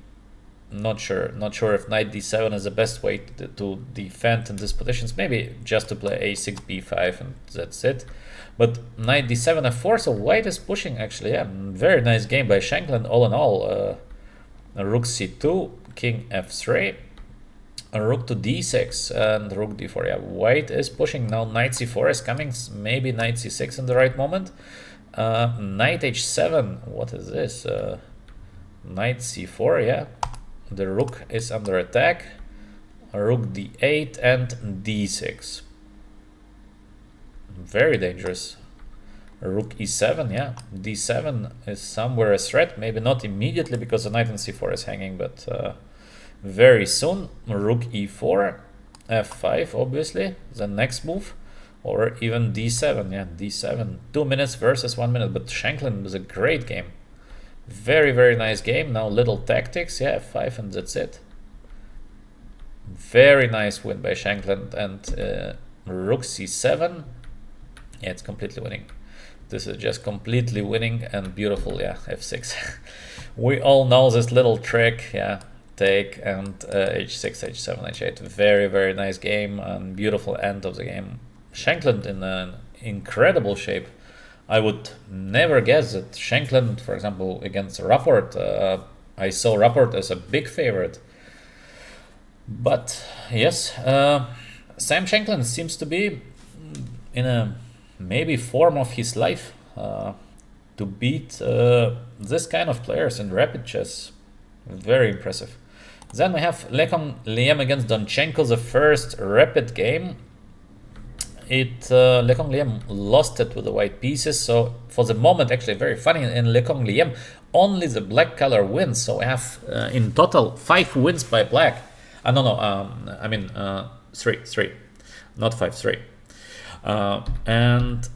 S1: Not sure if knight d7 is the best way to defend in these positions. Maybe just to play a6, b5, and that's it. But knight d7, f4, so white is pushing actually. Yeah, very nice game by Shankland all in all. Rook c2, king f3, a rook to d6, and rook d4. Yeah, white is pushing. Now knight c4 is coming, maybe knight c6 in the right moment. Knight h7, what is this? Knight c4, yeah. The rook is under attack. Rook d8 and d6. Very dangerous. Rook e7, yeah. d7 is somewhere a threat. Maybe not immediately, because the knight in c4 is hanging, but very soon. Rook e4, f5, obviously, the next move. Or even d7, yeah, d7. 2 minutes versus 1 minute, but Shankland was a great game. Very, very nice game. Now little tactics, yeah, f5, and that's it. Very nice win by Shankland. And rook c7, yeah, it's completely winning. This is just completely winning and beautiful, yeah, f6. We all know this little trick, yeah, take and h6, h7, h8. Very, very nice game and beautiful end of the game. Shankland in an incredible shape. I would never guess that Shankland, for example, against Rapport, I saw Rapport as a big favorite. But yes, Sam Shankland seems to be in a maybe form of his life to beat this kind of players in rapid chess. Very impressive. Then we have Lekong Liem against Donchenko, the first rapid game. Lekong Liem lost it with the white pieces, so for the moment, actually very funny, in Lekong Liem only the black color wins, so we have in total 5 wins by black. I mean 3, not 5, 3. And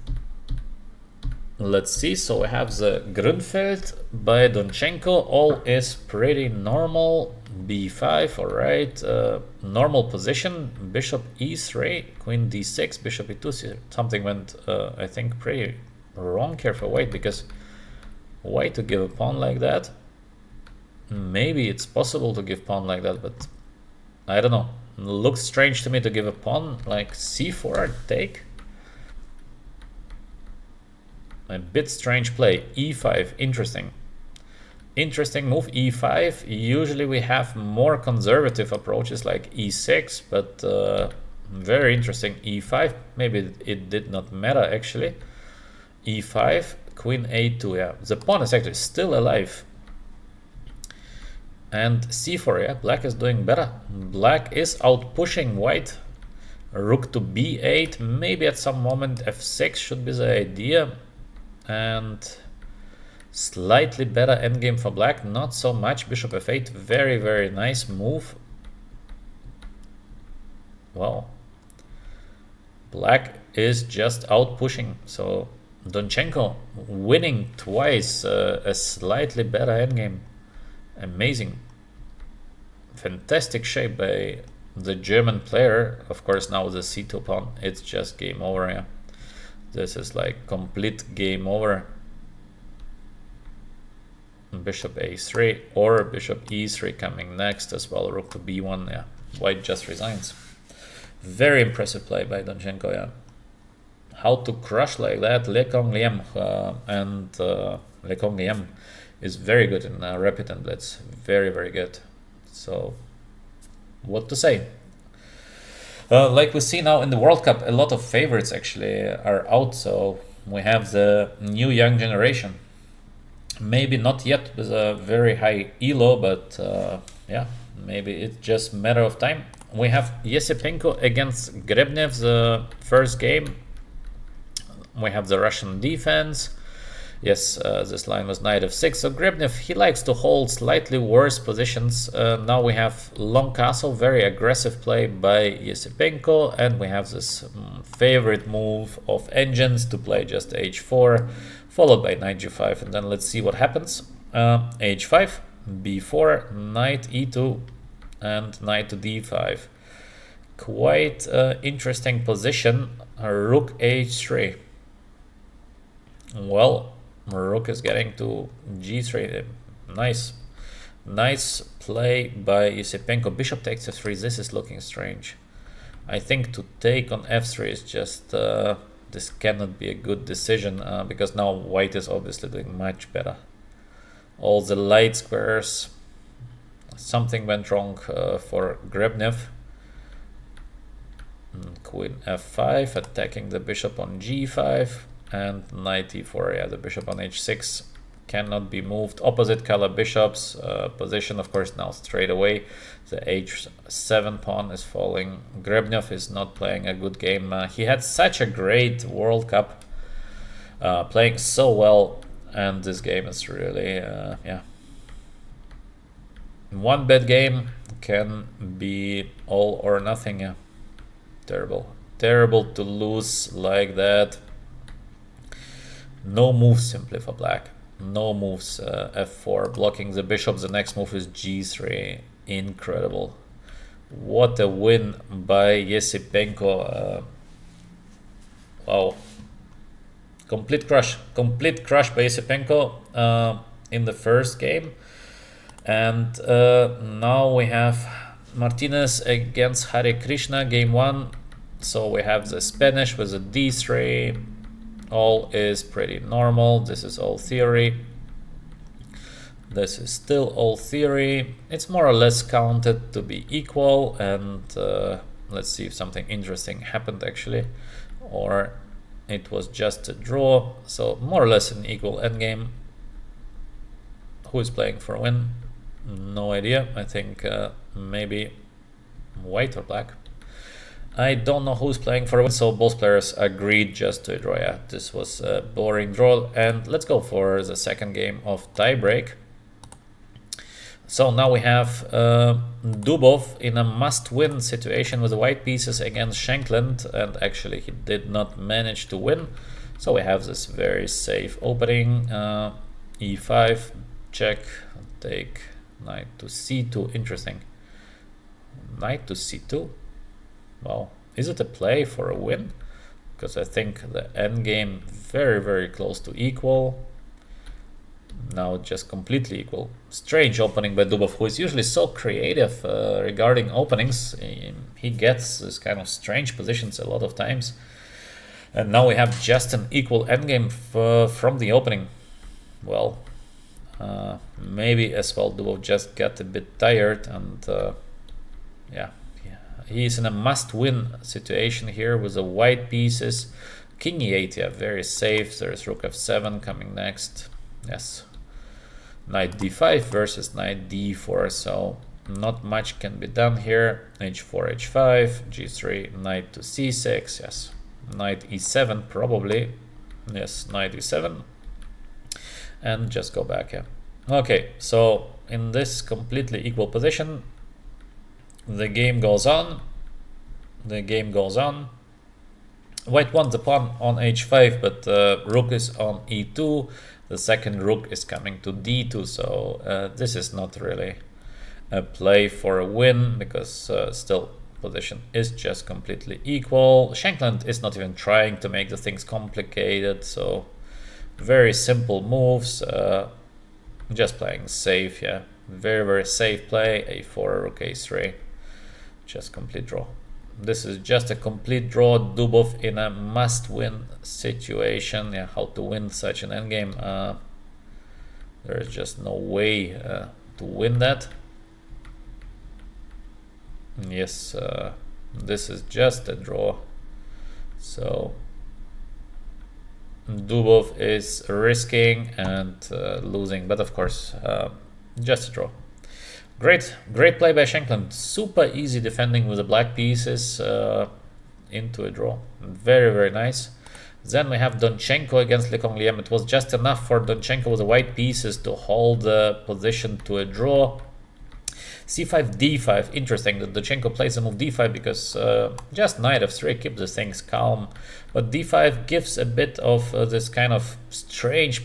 S1: let's see, so we have the Grunfeld by Donchenko. All is pretty normal. b5, all right. Normal position. Bishop e3, queen d6, bishop e2. Something went, I think, pretty wrong here for white, because white to give a pawn like that, maybe it's possible to give pawn like that, but I don't know. Looks strange to me to give a pawn like c4 take. A bit strange play. e5, interesting. Interesting move, e5. Usually we have more conservative approaches like e6, but very interesting. e5, maybe it did not matter actually. e5, queen a2, yeah. The pawn is actually still alive. And c4, yeah, black is doing better. Black is out pushing white. Rook to b8, maybe at some moment f6 should be the idea. And slightly better endgame for black, not so much. Bishop f8, very, very nice move. Well, black is just out pushing, so Donchenko winning twice, a slightly better endgame. Amazing. Fantastic shape by the German player. Of course, now the c2 pawn, it's just game over, yeah. This is like complete game over. Bishop a3 or bishop e3 coming next as well. Rook to b1, yeah. White just resigns. Very impressive play by Donchenko, yeah. How to crush like that, Le Congliem, and Le Congliem is very good in Rapid and Blitz. Very, very good. So, what to say? Like we see now in the World Cup, a lot of favorites actually are out. So we have the new young generation. Maybe not yet with a very high elo, but yeah, maybe it's just a matter of time. We have Yesipenko against Grebnev, the first game. We have the Russian defense. Yes, this line was knight f6. So Grebnev, he likes to hold slightly worse positions. Now we have long castle, very aggressive play by Yesipenko, and we have this favorite move of engines to play just h4, followed by knight g5, and then let's see what happens. h5, b4, knight e2, and knight to d5. Quite interesting position. Rook h3. Well, Rook is getting to g3. Nice play by Yesipenko. Bishop takes f3. This is looking strange. I think to take on f3 is just this cannot be a good decision because now white is obviously doing much better. All the light squares. Something went wrong for Grebnev. Queen f5, attacking the bishop on g5. And knight e4, yeah, the bishop on h6 cannot be moved. Opposite color bishops, position of course now straight away. The h7 pawn is falling. Grebnev is not playing a good game. He had such a great World Cup, playing so well, and this game is really, yeah. One bad game can be all or nothing, yeah. Terrible. Terrible to lose like that. No moves simply for black. No moves. f4 blocking the bishop. The next move is g3. Incredible. What a win by Yesipenko. Wow. Complete crush. Complete crush by Yesipenko in the first game. And now we have Martinez against Hare Krishna, game 1. So we have the Spanish with a d3. All is pretty normal. This is all theory. This is still all theory. It's more or less counted to be equal, and let's see if something interesting happened actually, or it was just a draw. So more or less an equal endgame. Who is playing for a win? No idea. I think maybe white or black. I don't know who's playing for a win, so both players agreed just to a draw. Yeah, this was a boring draw, and let's go for the second game of tiebreak. So now we have Dubov in a must-win situation with the white pieces against Shankland, and actually he did not manage to win. So we have this very safe opening. e5, check, take, knight to c2. Interesting. Knight to c2. Wow, is it a play for a win? because I think the endgame very close to equal. Now just completely equal. Strange opening by Dubov, who is usually so creative regarding openings. He gets this kind of strange positions a lot of times. And now we have just an equal endgame from the opening. Well, maybe as well Dubov just got a bit tired, and yeah, he's in a must-win situation here with the white pieces. King e8, yeah, very safe. There's rook f7 coming next. Yes. Knight d5 versus knight d4, so not much can be done here. h4, h5, g3, knight to c6, yes. Knight e7 probably. Yes, knight e7. And just go back, yeah. Okay, so in this completely equal position, the game goes on. The game goes on. White won the pawn on h5, but rook is on e2. The second rook is coming to d2, so this is not really a play for a win, because still position is just completely equal. Shankland is not even trying to make the things complicated, so very simple moves, just playing safe, yeah. Very safe play, a4, rook a3, just complete draw. This is just a complete draw. Dubov in a must-win situation. Yeah, how to win such an endgame? There is just no way to win that. Yes, this is just a draw. So Dubov is risking and losing, but of course, just a draw. Great play by Shankland. Super easy defending with the black pieces into a draw. Very nice. Then we have Donchenko against Le Congliem. It was just enough for Donchenko with the white pieces to hold the position to a draw. c5, d5. Interesting that Donchenko plays the move d5 because just knight f3 keeps the things calm. But d5 gives a bit of this kind of strange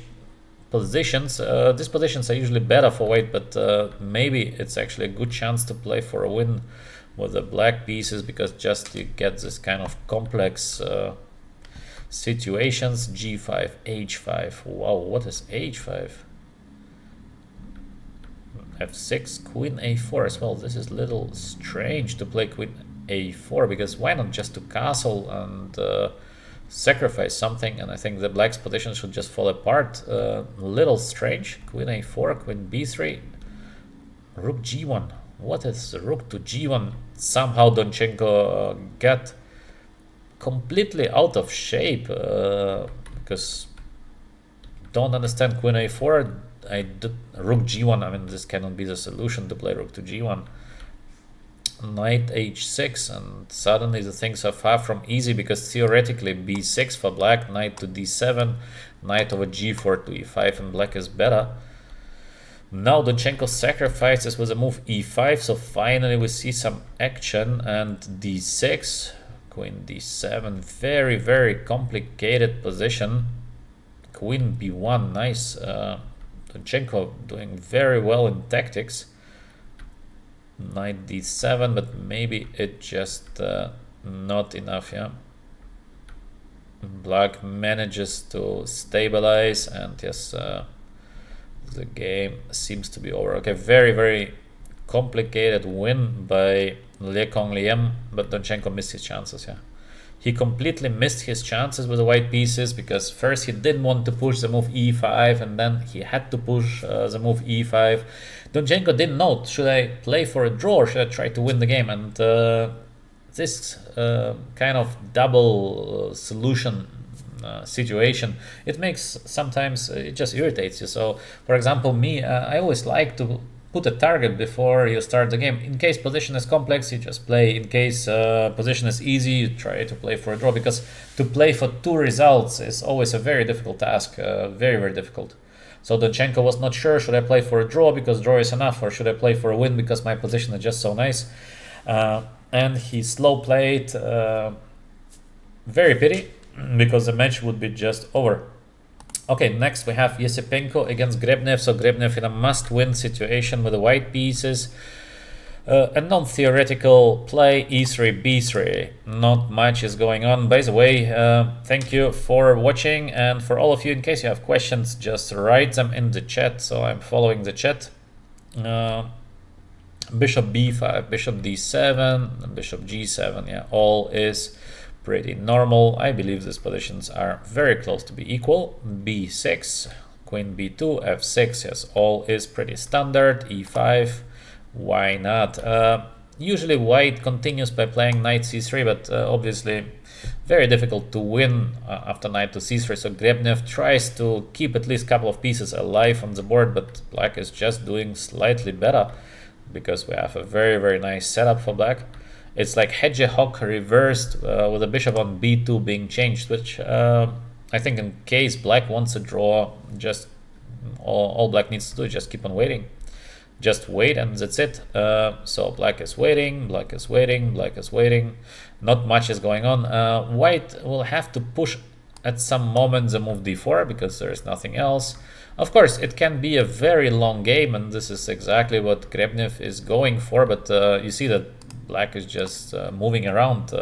S1: positions. These positions are usually better for white, but maybe it's actually a good chance to play for a win with the black pieces, because just you get this kind of complex situations. g5, h5. Wow, what is h5? f6, queen a4 as well. This is a little strange to play queen a4, because why not just to castle and sacrifice something? And I think the black's position should just fall apart. Little strange. Queen a4, queen b3, rook g1. What is rook to g1? Somehow Donchenko got completely out of shape, because don't understand queen a4. Rook g1. I mean, this cannot be the solution to play rook to g1. Knight h6, and suddenly the things are far from easy, because theoretically b6 for black, knight to d7, knight over g4 to e5, and black is better. Now Donchenko sacrifices with a move e5, so finally we see some action. And d6, queen d7, very complicated position. Queen b1, nice. Donchenko doing very well in tactics. Knight d7, but maybe it just not enough, yeah. Black manages to stabilize, and yes, the game seems to be over. Okay, very complicated win by Le Congliem, but Donchenko missed his chances, yeah. He completely missed his chances with the white pieces, because first he didn't want to push the move e5, and then he had to push the move e5. Donchenko didn't know, should I play for a draw or should I try to win the game? And this kind of double solution situation, it makes sometimes, it just irritates you. So for example, me, I always like to put a target before you start the game. In case position is complex, you just play. In case position is easy, you try to play for a draw, because to play for two results is always a very difficult task, very difficult. So Donchenko was not sure, should I play for a draw because draw is enough, or should I play for a win because my position is just so nice? And he slow played, very pity, because the match would be just over. Okay, next we have Yesipenko against Grebnev. So Grebnev in a must-win situation with the white pieces. A non-theoretical play, e3, b3. Not much is going on. By the way, thank you for watching, and for all of you, in case you have questions, just write them in the chat. So I'm following the chat. Bishop b5, bishop d7, bishop g7. Yeah, all is pretty normal. I believe these positions are very close to be equal. b6, queen b2, f6. Yes, all is pretty standard. e5. Why not? Usually white continues by playing knight c3, but obviously very difficult to win after knight to c3. So Grebnev tries to keep at least a couple of pieces alive on the board, but black is just doing slightly better because we have a very nice setup for black. It's like hedgehog reversed with the bishop on b2 being changed, which I think in case black wants a draw, just all black needs to do is just keep on waiting. Just wait, and that's it. So black is waiting, black is waiting, black is waiting. Not much is going on. White will have to push at some moment the move d4 because there is nothing else. Of course, it can be a very long game, and this is exactly what Grebnev is going for. But you see that black is just moving around.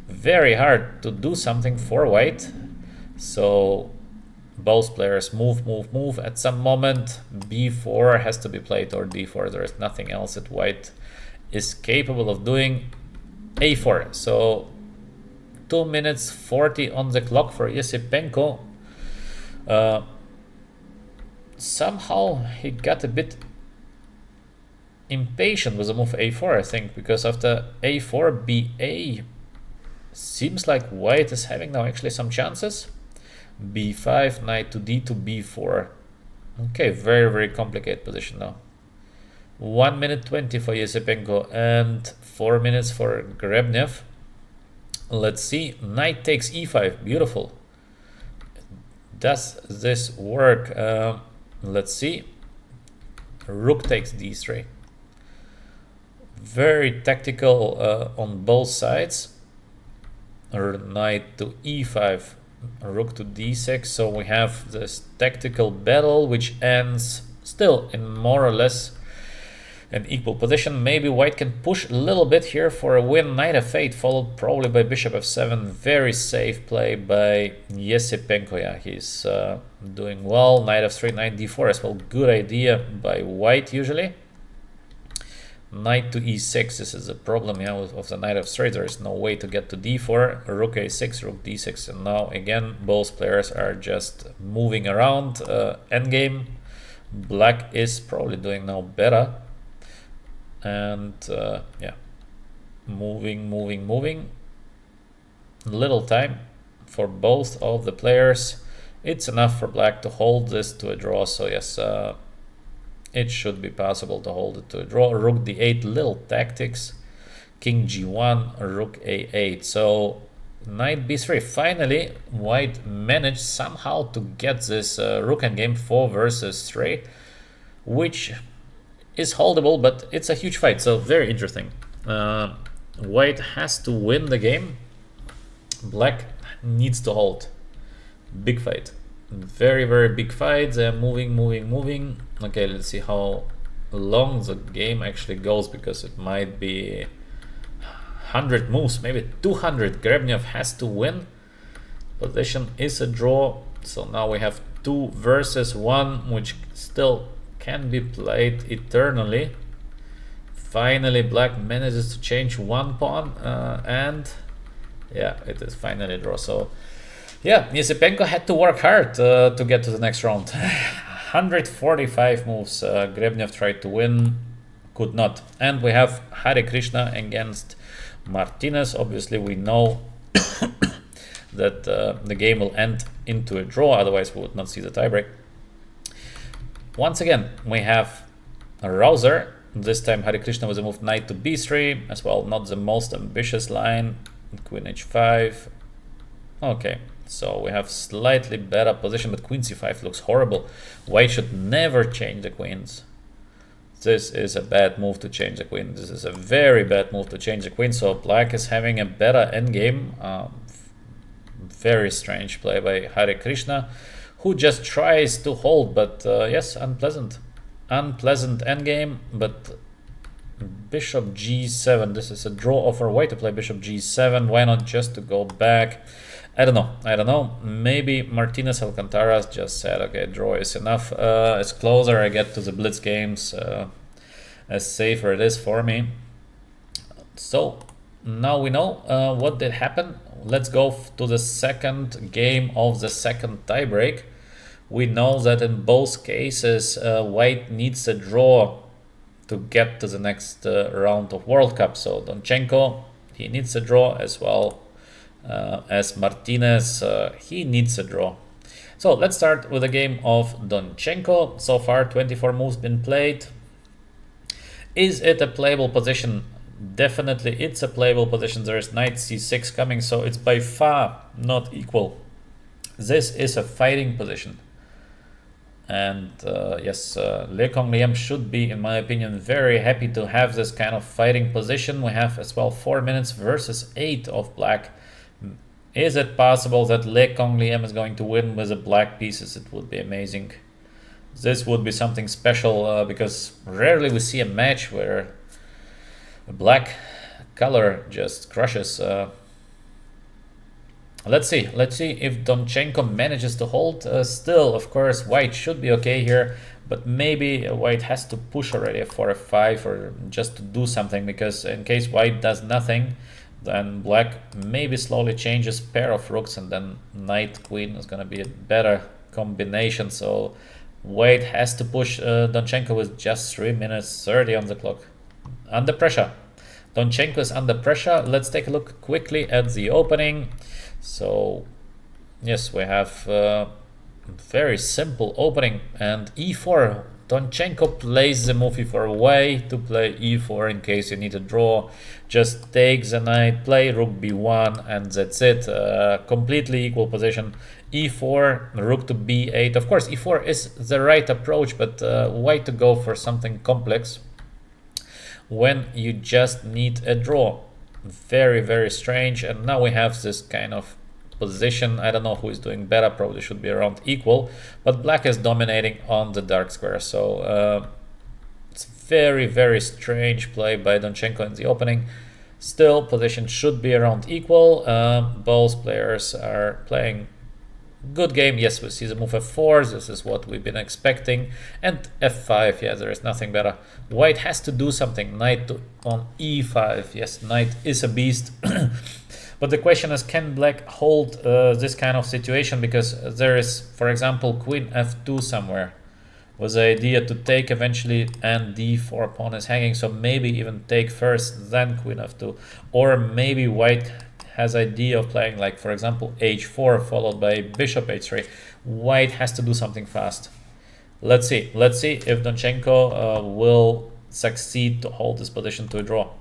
S1: Very hard to do something for white. So both players move. At some moment, b4 has to be played, or d4. There is nothing else that white is capable of doing. a4. So 2 minutes 40 on the clock for Yesipenko. Somehow he got a bit impatient with the move a4, I think, because after a4, ba seems like white is having now actually some chances. b5, knight to d to b4. Okay, very complicated position now. 1 minute 20 for Yesipenko and 4 minutes for Grebnev. Let's see. Knight takes e5. Beautiful. Does this work? Let's see. Rook takes d3. Very tactical on both sides. Knight to e5. Rook to d6. So we have this tactical battle which ends still in more or less an equal position. Maybe white can push a little bit here for a win. Knight f8 followed probably by bishop f7. Very safe play by Yesipenko. Yeah, he's doing well. Knight f3, knight d4 as well. Good idea by white usually. Knight to e6. This is a problem, yeah, of the knight f3. There is no way to get to d4. Rook a6, rook d6, and now again both players are just moving around. Endgame. Black is probably doing now better. And yeah, moving. Little time for both of the players. It's enough for black to hold this to a draw. So yes, it should be possible to hold it to a draw. Rook d8, little tactics. King g1, rook a8. So knight b3. Finally, white managed somehow to get this rook endgame 4 versus 3, which is holdable, but it's a huge fight. So very interesting. White has to win the game. Black needs to hold. Big fight. Very big fight. They're moving. Okay, let's see how long the game actually goes, because it might be 100 moves, maybe 200. Grebnev has to win. Position is a draw. So now we have 2 versus 1, which still can be played eternally. Finally, black manages to change 1 pawn, and yeah, it is finally a draw. So yeah, Yesipenko had to work hard to get to the next round. 145 moves. Grebnev tried to win, could not. And we have Hare Krishna against Martinez. Obviously, we know that the game will end into a draw, otherwise we would not see the tiebreak. Once again, we have a rouser. This time Hare Krishna was a move knight to b3 as well. Not the most ambitious line. Queen h5. Okay, so we have slightly better position, but queen c5 looks horrible. White should never change the queens. This is a bad move to change the queen. This is a very bad move to change the queen. So black is having a better endgame. Very strange play by Hare Krishna, who just tries to hold, but yes, unpleasant endgame. But Bishop g7. This is a draw offer. White to play bishop g7. Why not just to go back? I don't know. I don't know. Maybe Martinez Alcantara just said, okay, draw is enough. As closer I get to the blitz games, as safer it is for me. So now we know what did happen. Let's go to the second game of the second tiebreak. We know that in both cases, White needs a draw to get to the next round of World Cup. So Donchenko, he needs a draw as well as Martinez. He needs a draw. So let's start with a game of Donchenko. So far, 24 moves been played. Is it a playable position? Definitely it's a playable position. There is knight c6 coming, so it's by far not equal. This is a fighting position. And yes, Le Kongliem should be, in my opinion, very happy to have this kind of fighting position. We have as well 4 minutes versus 8 of black. Is it possible that Le Kongliem is going to win with the black pieces? It would be amazing. This would be something special because rarely we see a match where a black color just crushes. Let's see if Donchenko manages to hold. Still, of course, White should be okay here, but maybe White has to push already for a 5 or just to do something, because in case White does nothing, then Black maybe slowly changes pair of rooks, and then Knight Queen is going to be a better combination. So White has to push Donchenko with just 3 minutes 30 on the clock. Under pressure. Donchenko is under pressure. Let's take a look quickly at the opening. So yes, we have a very simple opening, and e4. Donchenko plays the move e4 away to play e4 in case you need a draw. Just take the knight, play rook b1, and that's it. Completely equal position. e4, rook to b8. Of course, e4 is the right approach, but why to go for something complex when you just need a draw? Very, very strange. And now we have this kind of position. I don't know who is doing better, probably should be around equal, but black is dominating on the dark square. So it's very, very strange play by Donchenko in the opening. Still, position should be around equal. Both players are playing good game. Yes, we see the move f4. This is what we've been expecting. And f5. Yeah, there is nothing better. White has to do something. Knight on e5. Yes, knight is a beast. But the question is, can black hold this kind of situation? Because there is, for example, queen f2 somewhere with the idea to take eventually, and d4 pawn is hanging. So maybe even take first, then queen f2. Or maybe white has idea of playing, like, for example, h4 followed by bishop h3. White has to do something fast. Let's see if Donchenko will succeed to hold this position to a draw.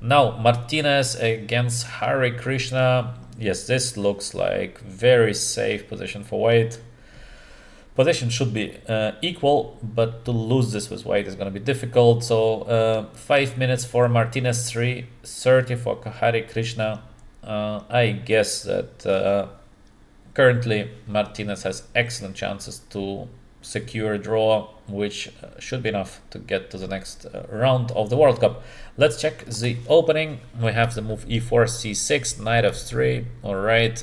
S1: Now Martinez against Hare Krishna. Yes, this looks like very safe position for white. Position should be equal, but to lose this with white is going to be difficult. So 5 minutes for Martinez, 3:30 for Hare Krishna. I guess that currently Martinez has excellent chances to secure a draw, which should be enough to get to the next round of the World Cup. Let's check the opening. We have the move e4, c6, knight f3. All right,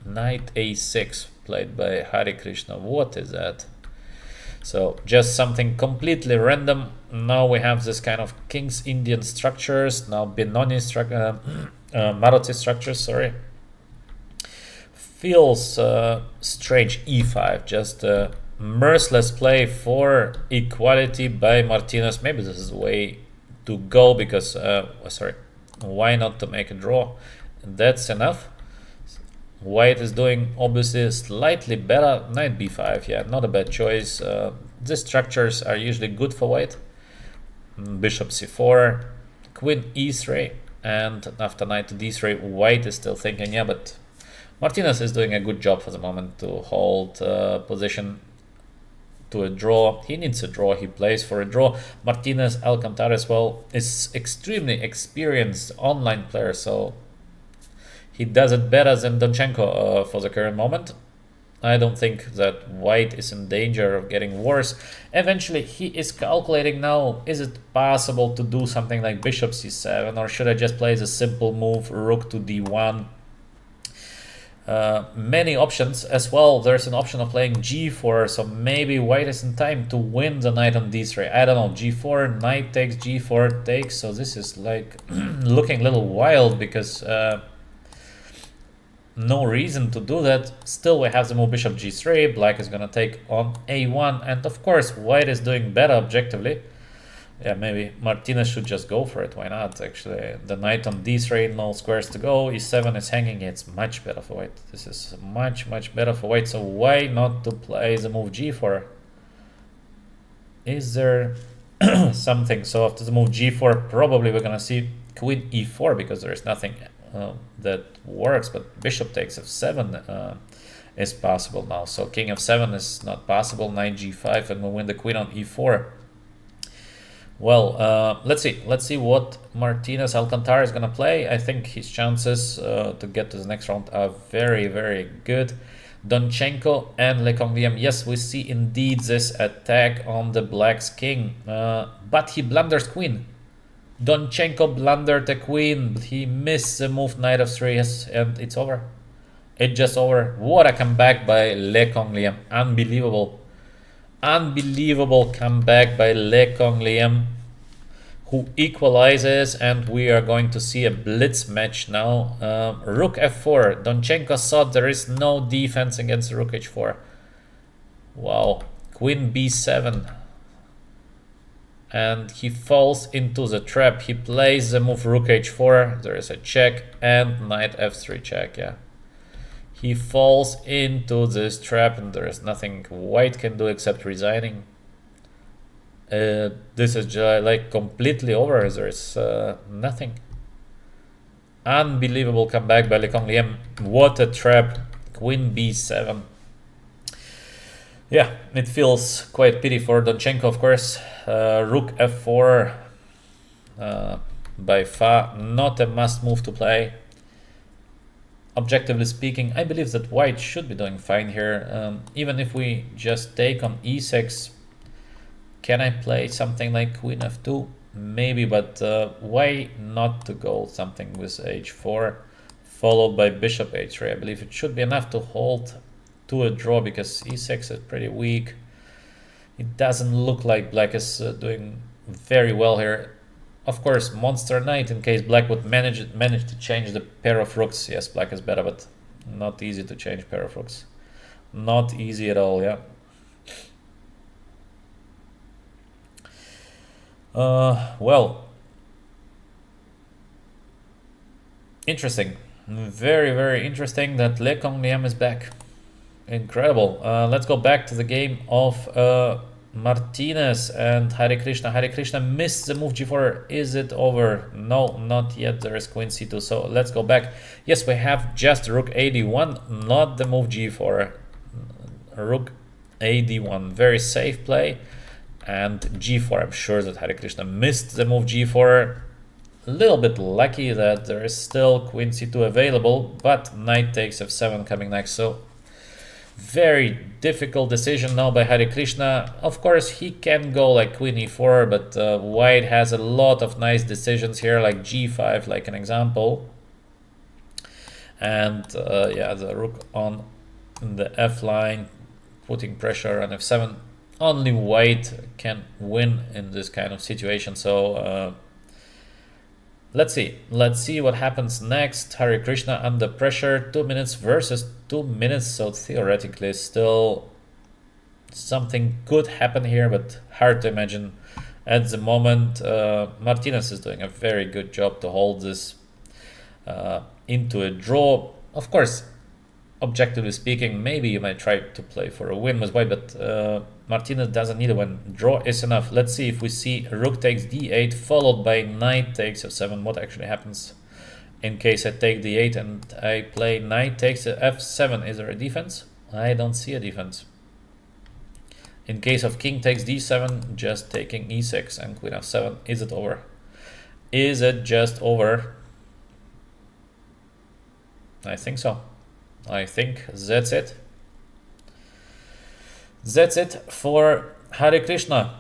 S1: knight a6 played by Hare Krishna. What is that? So just something completely random. Now we have this kind of King's Indian structures. Now Benoni Maruti structures. Sorry. Feels strange. e5. Just merciless play for equality by Martinez. Maybe this is the way to go, because sorry, why not to make a draw? That's enough. White is doing obviously slightly better. Knight b5, yeah, not a bad choice. These structures are usually good for white. Bishop c4, queen e3, and after knight to d3, white is still thinking, yeah, but Martinez is doing a good job for the moment to hold position to a draw. He needs a draw. He plays for a draw. Martinez Alcantara as well is extremely experienced online player, so he does it better than Donchenko for the current moment. I don't think that white is in danger of getting worse. Eventually, he is calculating now, is it possible to do something like bishop c7, or should I just play the simple move rook to d1? Many options as well. There's an option of playing g4, so maybe white is in time to win the knight on d3. I don't know, g4, knight takes, g4 takes, so this is like looking a little wild because no reason to do that. Still, we have the move bishop g3. Black is gonna take on a1, and of course white is doing better objectively. Yeah, maybe Martinez should just go for it. Why not? Actually, the knight on d3, no squares to go. e7 is hanging. It's much better for white. This is much better for white. So why not to play the move g4? Is there something? So after the move g4, probably we're gonna see queen e4 because there is nothing that works, but bishop takes f7 is possible now. So king f7 is not possible. Knight g5, and we win the queen on e4. Well, let's see what Martinez Alcantara is gonna play. I think his chances to get to the next round are very good. Donchenko and Le Conguillem. Yes, we see indeed this attack on the black's king, but he blunders queen. Donchenko blundered the queen, but he missed the move knight f3, yes, and it's over. It's just over. What a comeback by Le Conguillem. Unbelievable. Unbelievable comeback by Le Conguillem, who equalizes, and we are going to see a blitz match now. Rook f4. Donchenko thought there is no defense against rook h4. Wow. Queen b7. And he falls into the trap. He plays the move rook h4. There is a check, and knight f3 check. Yeah. He falls into this trap, and there is nothing white can do except resigning. This is just like completely over. There is nothing. Unbelievable comeback by Le Conguillem. What a trap. Queen b7. Yeah, it feels quite pity for Donchenko, of course. Rook f4. By far not a must move to play. Objectively speaking, I believe that white should be doing fine here. Even if we just take on e6, can I play something like queen f2? Maybe, but why not to go something with h4 followed by bishop h3? I believe it should be enough to hold to a draw because e6 is pretty weak. It doesn't look like black is doing very well here. Of course, monster knight in case black would manage to change the pair of rooks. Yes, black is better, but not easy to change pair of rooks. Not easy at all, yeah. Well, interesting. Very interesting that Le Conguillem is back. Incredible. Let's go back to the game of Martinez and Hare Krishna. Hare Krishna missed the move g4. Is it over? No, not yet. There is queen c2. So let's go back. Yes, we have just rook ad1, not the move g4. Rook ad1. Very safe play. And g4. I'm sure that Hare Krishna missed the move g4. A little bit lucky that there is still queen c2 available, but knight takes f7 coming next. So very difficult decision now by Hare Krishna. Of course, he can go like queen e4, but white has a lot of nice decisions here, like g5, like an example. And yeah, the rook on the f line, putting pressure on f7. Only white can win in this kind of situation. So let's see what happens next. Hare Krishna under pressure, 2 minutes versus 2 minutes, so theoretically still something could happen here, but hard to imagine at the moment. Martinez is doing a very good job to hold this into a draw. Of course, objectively speaking, maybe you might try to play for a win with white, but Martinez doesn't need a win. Draw is enough. Let's see if we see rook takes d8 followed by knight takes f7. What actually happens in case I take d8 and I play knight takes f7? Is there a defense? I don't see a defense. In case of king takes d7, just taking e6 and queen f7. Is it over? Is it just over? I think so. I think that's it. That's it for Hare Krishna.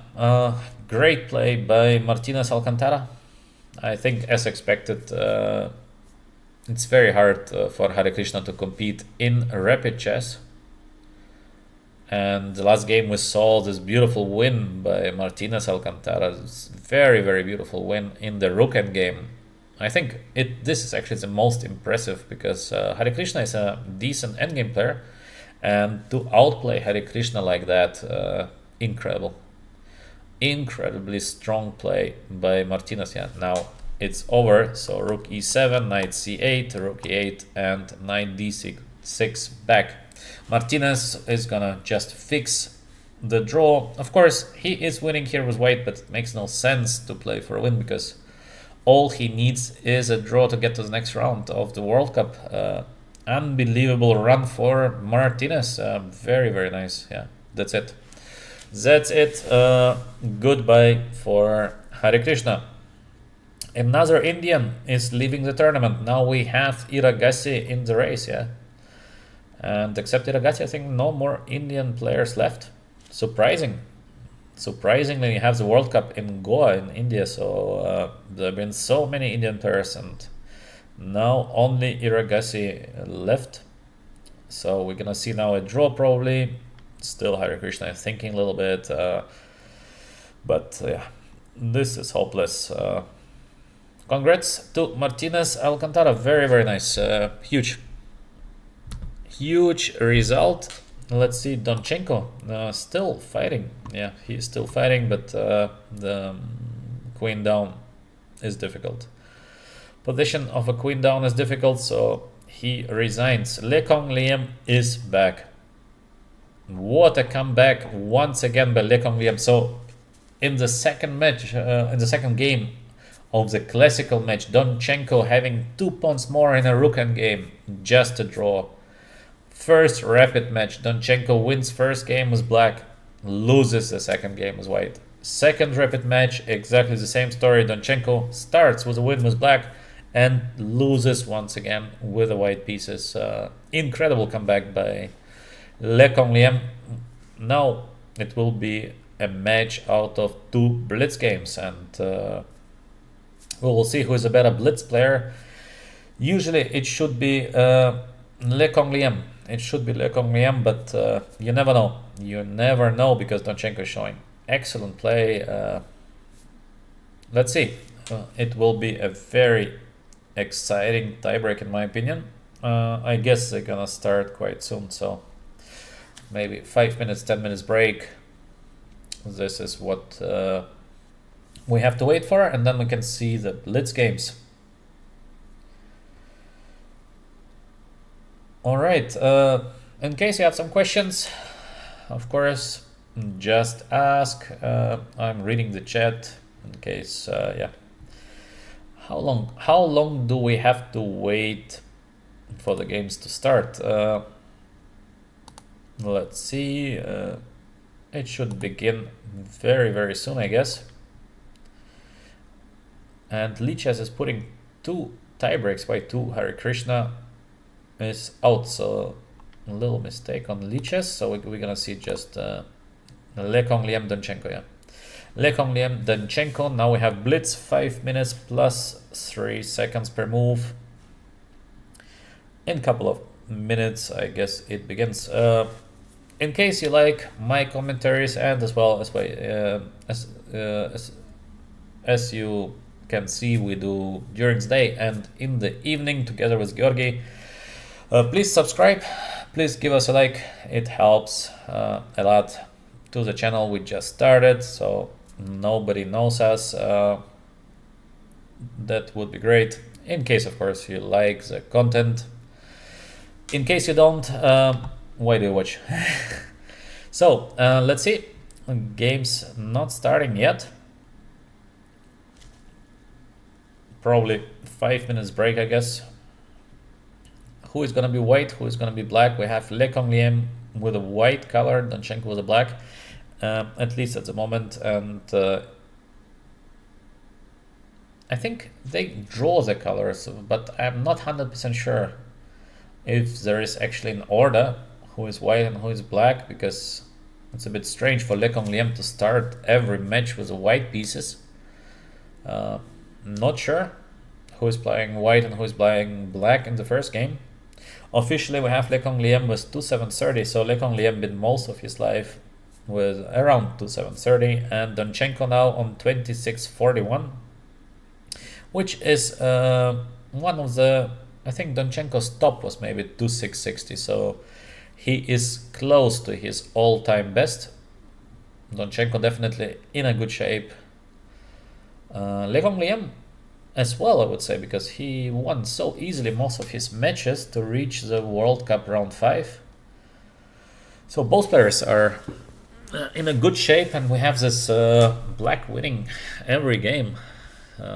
S1: Great play by Martinez Alcantara. I think, as expected, it's very hard for Hare Krishna to compete in rapid chess. And the last game we saw this beautiful win by Martinez Alcantara. It's very, very beautiful win in the rook endgame. I think this is actually the most impressive because Hare Krishna is a decent endgame player, and to outplay Hare Krishna like that, incredible. Incredibly strong play by Martinez. Yeah, now it's over. So rook e7, knight c8, rook e8, and knight d6 back. Martinez is gonna just fix the draw. Of course, he is winning here with white, but it makes no sense to play for a win because all he needs is a draw to get to the next round of the World Cup. Unbelievable run for Martinez. Very, very nice. Yeah, that's it. That's it. Goodbye for Hare Krishna. Another Indian is leaving the tournament. Now we have Iragasi in the race. Yeah. And except Iragasi, I think no more Indian players left. Surprisingly, we have the World Cup in Goa in India, so there have been so many Indian players, and now only Iragasi left. So we're gonna see now a draw probably. Still Hare Krishna is thinking a little bit, but yeah, this is hopeless. Congrats to Martinez Alcantara. Very, very nice. Huge result. Let's see, Donchenko still fighting. Yeah, he's still fighting, but the queen down is difficult. Position of a queen down is difficult, so he resigns. Le Kong Liam is back. What a comeback once again by Le Kong Liam. So in the second match, in the second game of the classical match, Donchenko having 2 points more in a rook endgame, just a draw. First rapid match, Donchenko wins first game with black, loses the second game with white. Second rapid match, exactly the same story. Donchenko starts with a win with black and loses once again with the white pieces. Incredible comeback by Le Kong Liam. Now it will be a match out of 2 blitz games, and we will see who is a better blitz player. Usually it should be Le Kong Liam. It should be Le Kong Liam, but you never know. You never know because Donchenko is showing excellent play. Let's see. It will be a very exciting tiebreak in my opinion. I guess they're gonna start quite soon, so maybe 5 minutes, 10 minutes break. This is what we have to wait for, and then we can see the blitz games. All right, in case you have some questions, of course, just ask. I'm reading the chat in case, yeah. How long do we have to wait for the games to start? Let's see. It should begin very, very soon, I guess. And Lichess is putting 2 tiebreaks by 2. Hare Krishna is out, so a little mistake on Lichess. So we're gonna see just Le Kong Liam Donchenko. Yeah, Le Kong Liam Donchenko. Now we have blitz 5 minutes plus 3 seconds per move. In a couple of minutes, I guess it begins. In case you like my commentaries, and as well as you can see, we do during the day and in the evening together with Georgi. Please subscribe, please give us a like, it helps a lot to the channel. We just started, so nobody knows us. That would be great, in case of course you like the content. In case you don't, why do you watch? So let's see, games not starting yet. Probably 5 minutes break, I guess. Who is gonna be white? Who is gonna be black? We have Le Kong Liam with a white color, Donchenko with a black, at least at the moment. And I think they draw the colors, but I'm not 100% sure if there is actually an order who is white and who is black, because It's a bit strange for Le Liem to start every match with white pieces. Not sure who is playing white and who is playing black in the first game. Officially, we have Le Liem with 2730, so Le Liem been most of his life with around 2730, and Donchenko now on 2641, which is one of the, I think Donchenko's top was maybe 2660, so he is close to his all-time best. Donchenko definitely in a good shape. Le Liem as well, I would say, because he won so easily most of his matches to reach the World Cup round 5. So both players are in a good shape, and we have this black winning every game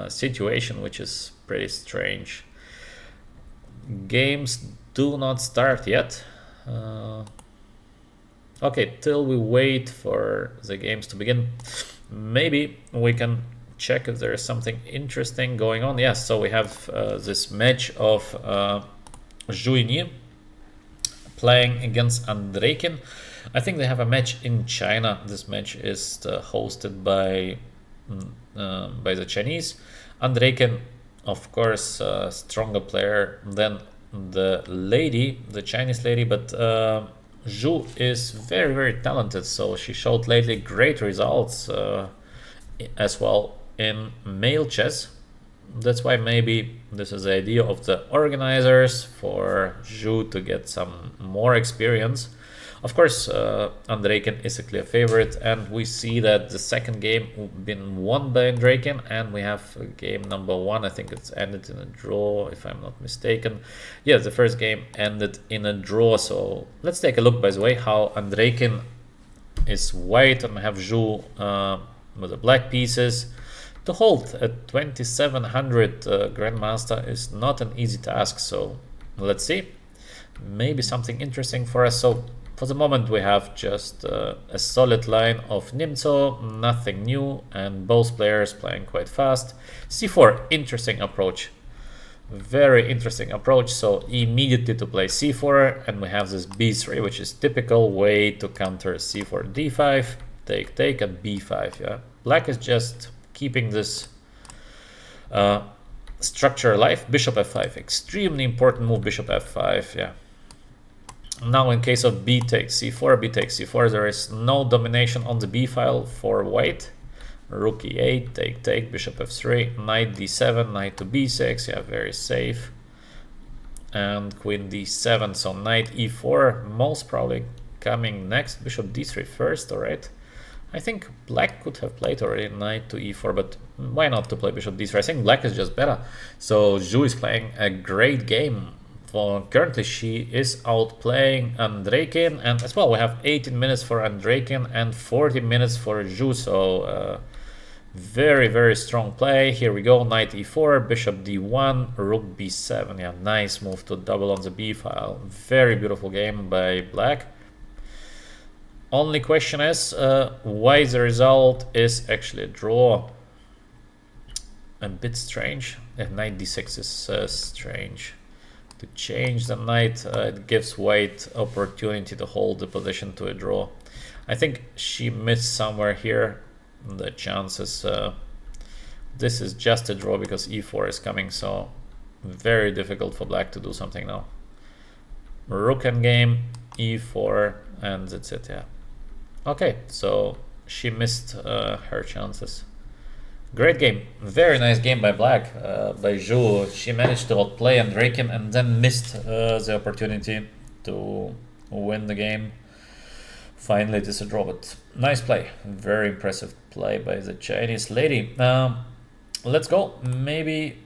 S1: situation, which is pretty strange. Games do not start yet. Okay, till we wait for the games to begin, maybe we can check if there is something interesting going on. Yes, so we have this match of Zhu Yinyi playing against Andreikin. I think they have a match in China. This match is hosted by the Chinese. Andreikin, of course, a stronger player than the lady, the Chinese lady, but Zhu is very, very talented. So she showed lately great results as well in male chess. That's why maybe this is the idea of the organizers for Zhu to get some more experience. Of course, Andreikin is a clear favorite, and we see that the second game been won by Andreikin, and we have game number 1. I think it's ended in a draw, if I'm not mistaken. Yeah, the first game ended in a draw. So let's take a look, by the way, how Andreikin is white and have Zhu with the black pieces. To hold a 2700 Grandmaster is not an easy task, so let's see. Maybe something interesting for us. So for the moment we have just a solid line of Nimzo, nothing new, and both players playing quite fast. C4, interesting approach. Very interesting approach, so immediately to play C4, and we have this B3, which is typical way to counter C4, D5, take, and B5, yeah. Black is just keeping this structure alive. Bishop f5, extremely important move, bishop f5, yeah. Now in case of b takes c4, b takes c4, there is no domination on the b file for white. Rook e8, take, bishop f3, knight d7, knight to b6, yeah, very safe. And queen d7, so knight e4, most probably coming next, bishop d3 first, alright. I think black could have played already knight to e4, but why not to play bishop d3? I think black is just better. So Zhu is playing a great game. Currently she is outplaying Andreikin, and as well we have 18 minutes for Andreikin and 40 minutes for Zhu, so very, very strong play. Here we go, knight e4, bishop d1, rook b7, yeah, nice move to double on the b file. Very beautiful game by black. Only question is why the result is actually a draw. A bit strange. Knight d6 is strange. To change the knight, it gives white opportunity to hold the position to a draw. I think she missed somewhere here. The chances, this is just a draw because e4 is coming, so very difficult for black to do something now. Rook endgame, e4, and that's it, yeah. Okay, so she missed her chances. Great game, very nice game by black, by Zhu. She managed to outplay Andreikin and then missed the opportunity to win the game. Finally it is a draw, but nice play, very impressive play by the Chinese lady. Let's go. Maybe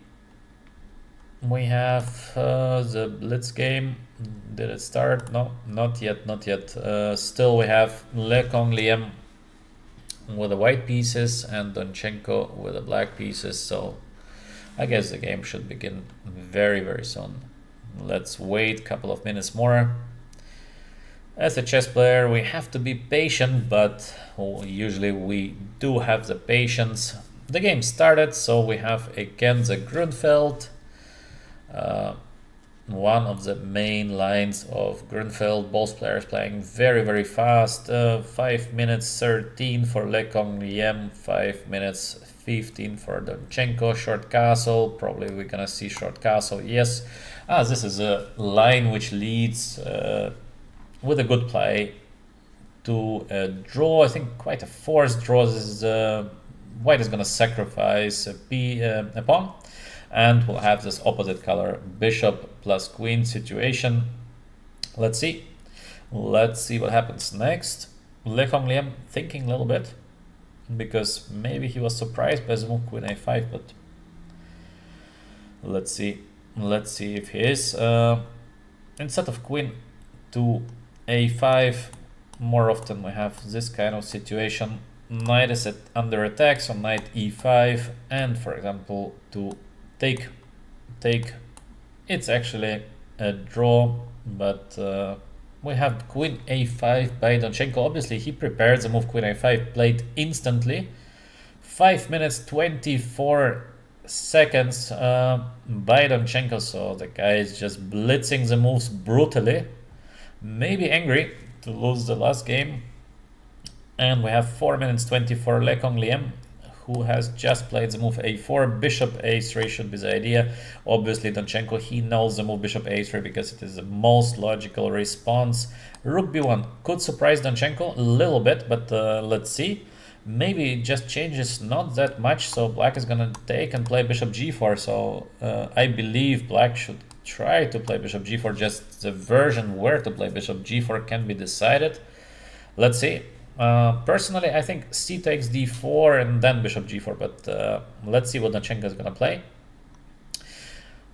S1: we have the blitz game. Did it start? No, not yet, not yet. Still we have Le Liem with the white pieces and Donchenko with the black pieces, so I guess the game should begin very, very soon. Let's wait a couple of minutes more. As a chess player we have to be patient, but usually we do have the patience. The game started, so we have again the Grunfeld. one of the main lines of Grunfeld. Both players playing very fast. 5 minutes 13 for Le Congliem, 5 minutes 15 for Donchenko. Short castle, probably we're gonna see short castle, yes. This is a line which leads with a good play to a draw. I think quite a forced draw. This is white is gonna sacrifice a pawn, and we'll have this opposite color bishop plus queen situation. Let's see what happens next. Le Congliem thinking a little bit, because maybe he was surprised by the move queen a5, but let's see if he is. Instead of queen to a5, more often we have this kind of situation. Knight is under attack, so knight e5, and for example to take, it's actually a draw, but we have queen a5 by Donchenko. Obviously he prepared the move queen a5, played instantly. 5 minutes 24 seconds by Donchenko, so the guy is just blitzing the moves brutally, maybe angry to lose the last game. And we have 4 minutes 24 Le Congliem, who has just played the move a4. Bishop a3 should be the idea. Obviously Donchenko, he knows the move bishop a3 because it is the most logical response. Rook b1 could surprise Donchenko a little bit, but let's see. Maybe it just changes not that much, so black is gonna take and play bishop g4. So I believe black should try to play bishop g4. Just the version where to play bishop g4 can be decided. Let's see. Personally, I think c takes d4 and then bishop g4, but let's see what Donchenko is gonna play.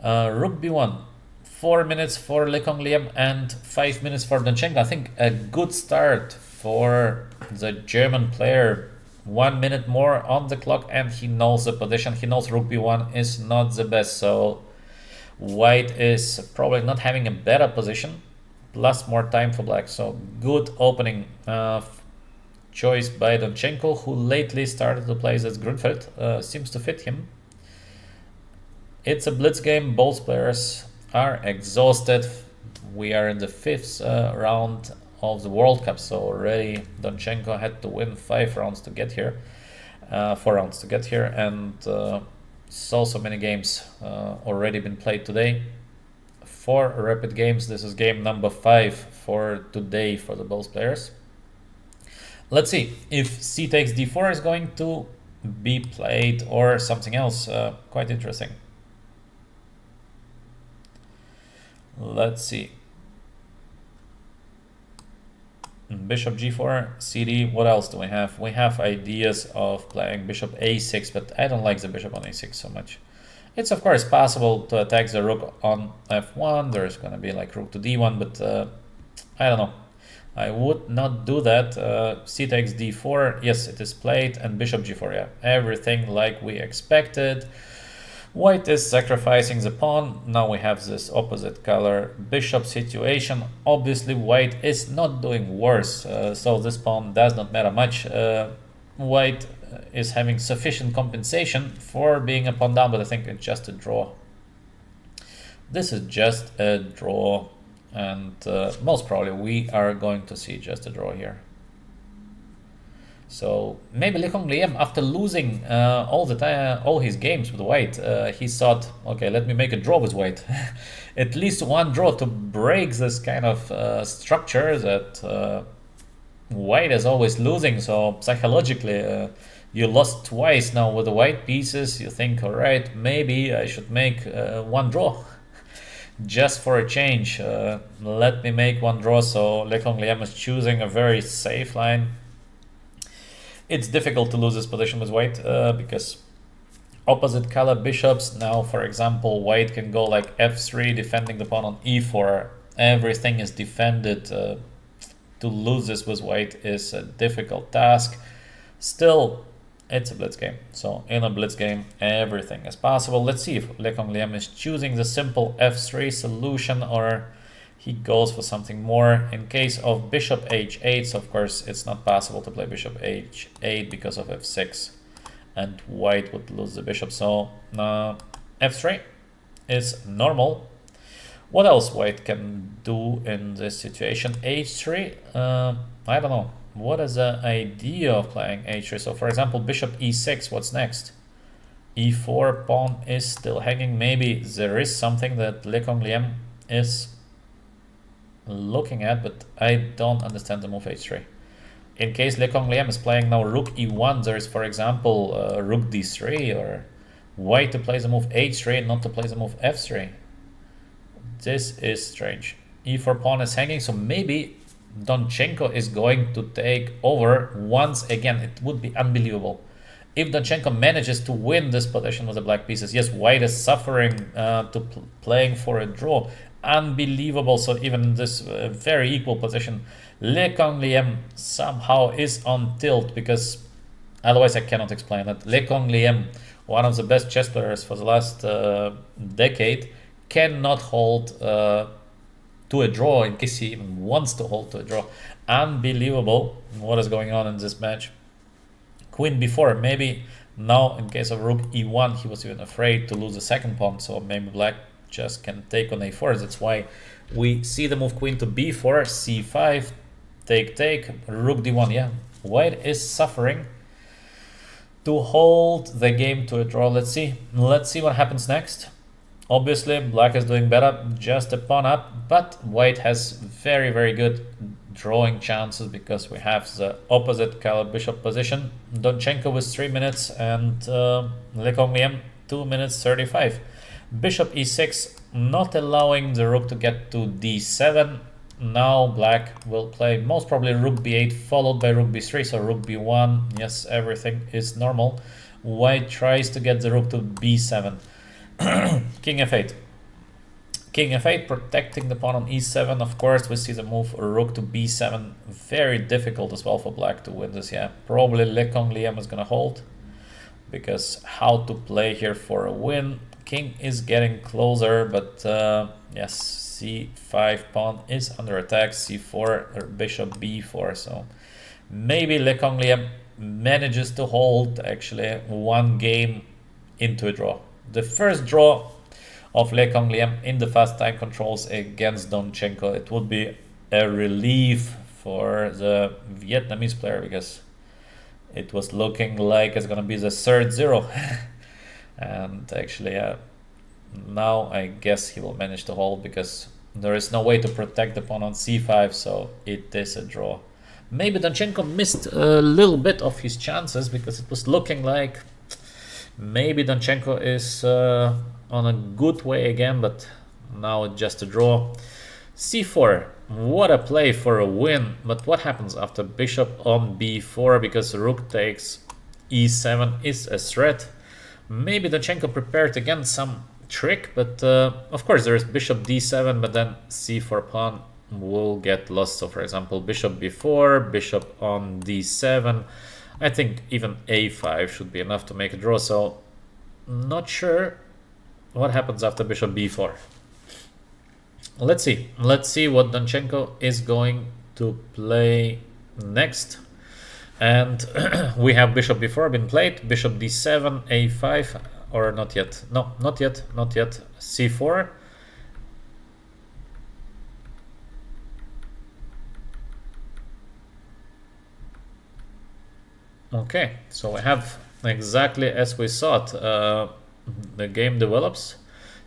S1: Rook b1, 4 minutes for Le Congliem and 5 minutes for Donchenko. I think a good start for the German player. 1 minute more on the clock, and he knows the position. He knows rook b1 is not the best, so white is probably not having a better position, plus more time for black. So good opening choice by Donchenko, who lately started to play this Grunfeld. Seems to fit him. It's a blitz game. Both players are exhausted. We are in the 5th round of the World Cup, so already Donchenko had to win 5 rounds to get here, 4 rounds to get here, and so many games already been played today. 4 rapid games. This is game number 5 for today for the both players. Let's see if c takes d4 is going to be played or something else. Quite interesting. Let's see. Bishop g4, cd. What else do we have? We have ideas of playing bishop a6, but I don't like the bishop on a6 so much. It's of course possible to attack the rook on f1. There's gonna be like rook to d1, but I don't know. I would not do that. C takes d4. Yes, it is played, and bishop g4. Yeah, everything like we expected. White is sacrificing the pawn. Now we have this opposite color bishop situation. Obviously white is not doing worse, so this pawn does not matter much. White is having sufficient compensation for being a pawn down, but I think it's just a draw. This is just a draw, and most probably we are going to see just a draw here. So maybe Le Congliem, after losing all his games with white, he thought, okay, let me make a draw with white. At least one draw to break this kind of structure that white is always losing. So psychologically, you lost twice now with the white pieces. You think, all right, maybe I should make one draw. Just for a change, let me make one draw. So Le Congliem is choosing a very safe line. It's difficult to lose this position with white because opposite color bishops. Now, for example, white can go like f3, defending the pawn on e4. Everything is defended. To lose this with white is a difficult task. Still, it's a blitz game. So in a blitz game, everything is possible. Let's see if Le Congliem is choosing the simple f3 solution, or he goes for something more. In case of bishop h8, so of course it's not possible to play bishop h8 because of f6, and white would lose the bishop. So f3 is normal. What else white can do in this situation? h3, I don't know. What is the idea of playing h3? So for example, bishop e6, what's next? e4, pawn is still hanging. Maybe there is something that Le Congliem is looking at, but I don't understand the move h3. In case Le Congliem is playing now rook e1, there is, for example, rook d3, or white to play the move h3 and not to play the move f3. This is strange. e4 pawn is hanging, so maybe Donchenko is going to take over once again. It would be unbelievable if Donchenko manages to win this position with the black pieces. Yes, white is suffering to playing for a draw. Unbelievable. So even in this very equal position, Le Congliem somehow is on tilt, because otherwise I cannot explain it. Le Congliem, one of the best chess players for the last decade, cannot hold to a draw in case he even wants to hold to a draw. Unbelievable what is going on in this match. Queen b4, maybe now in case of rook e1 he was even afraid to lose the second pawn, so maybe black just can take on a4. That's why we see the move queen to b4, c5, take, rook d1. Yeah, white is suffering to hold the game to a draw. Let's see what happens next. Obviously black is doing better, just a pawn up, but white has very good drawing chances because we have the opposite color bishop position. Donchenko with 3 minutes and Le Congliem 2 minutes 35. Bishop e6, not allowing the rook to get to d7. Now black will play most probably rook b8 followed by rook b3, so rook b1. Yes, everything is normal. White tries to get the rook to b7. King f8. King f8, protecting the pawn on e7. Of course, we see the move rook to b7. Very difficult as well for black to win this. Yeah, probably Le Congliem is gonna hold, because how to play here for a win? King is getting closer, but yes, c5 pawn is under attack. c4 or bishop b4. So maybe Le Congliem manages to hold actually one game into a draw. The first draw of Le Congliem in the fast time controls against Donchenko. It would be a relief for the Vietnamese player, because it was looking like it's gonna be the third zero. And actually now I guess he will manage to hold, because there is no way to protect the pawn on c5, so it is a draw. Maybe Donchenko missed a little bit of his chances, because it was looking like maybe Donchenko is on a good way again, but now it's just a draw. c4, what a play for a win, but what happens after bishop on b4, because rook takes e7 is a threat. Maybe Donchenko prepared again some trick, but of course there is bishop d7, but then c4 pawn will get lost. So for example, bishop b4, bishop on d7. I think even a5 should be enough to make a draw, so not sure what happens after bishop b4. Let's see what Donchenko is going to play next. And we have bishop b4 been played, bishop d7, a5, or not yet. No, not yet, c4. Okay, so we have exactly as we thought. The game develops.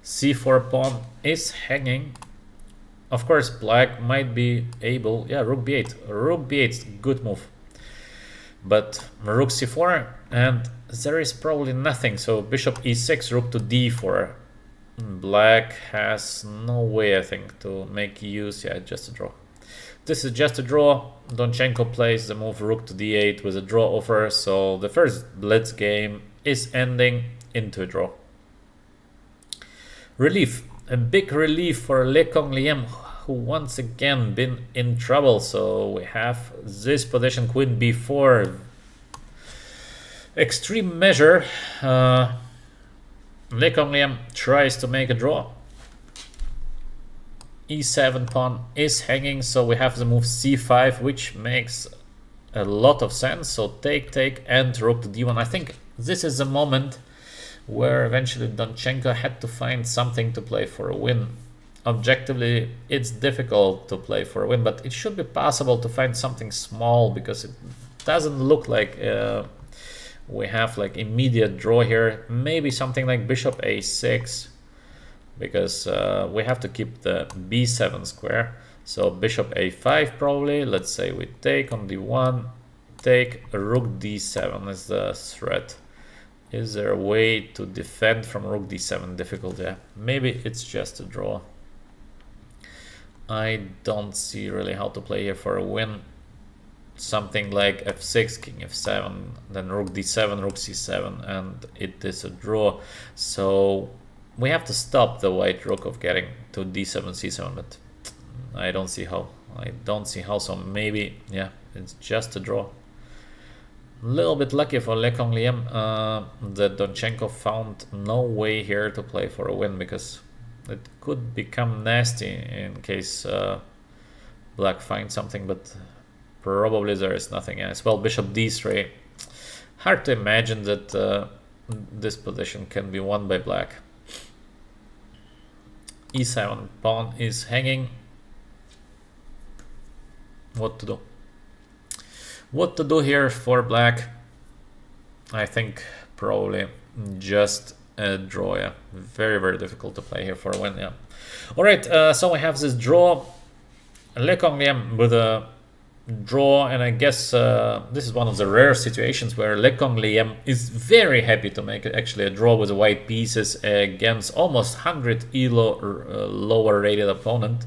S1: c4 pawn is hanging. Of course, black might be able. Yeah, rook b8. Rook b8, good move. But rook c4, and there is probably nothing. So bishop e6, rook to d4. Black has no way, I think, to make use. Yeah, just a draw. This is just a draw. Donchenko plays the move rook to d8 with a draw offer, so the first blitz game is ending into a draw. Relief, a big relief for Le Congliem, who once again been in trouble. So we have this position, queen b4. Extreme measure. Le Congliem tries to make a draw. e7 pawn is hanging, so we have the move c5, which makes a lot of sense. So take, and rook to d1. I think this is the moment where eventually Donchenko had to find something to play for a win. objectively it's difficult to play for a win, but it should be possible to find something small, because it doesn't look like we have like immediate draw here. Maybe something like bishop a6, because we have to keep the b7 square. So bishop a5 probably. Let's say we take on d1, take rook d7 as the threat. Is there a way to defend from rook d7? Difficult, yeah. Maybe it's just a draw. I don't see really how to play here for a win. Something like f6, king f7, then rook d7, rook c7, and it is a draw. So we have to stop the white rook of getting to d7, c7, but I don't see how. So maybe, yeah, it's just a draw. A little bit lucky for Le Congliem that Donchenko found no way here to play for a win, because it could become nasty in case black finds something, but probably there is nothing else. Well, bishop d3. Hard to imagine that this position can be won by black. e7, pawn is hanging. What to do? What to do here for black? I think probably just a draw. Yeah, very, very difficult to play here for a win. Yeah. All right, so we have this draw. Le Congliem with a draw, and I guess this is one of the rare situations where Le Congliem is very happy to make actually a draw with the white pieces against almost 100 elo lower rated opponent,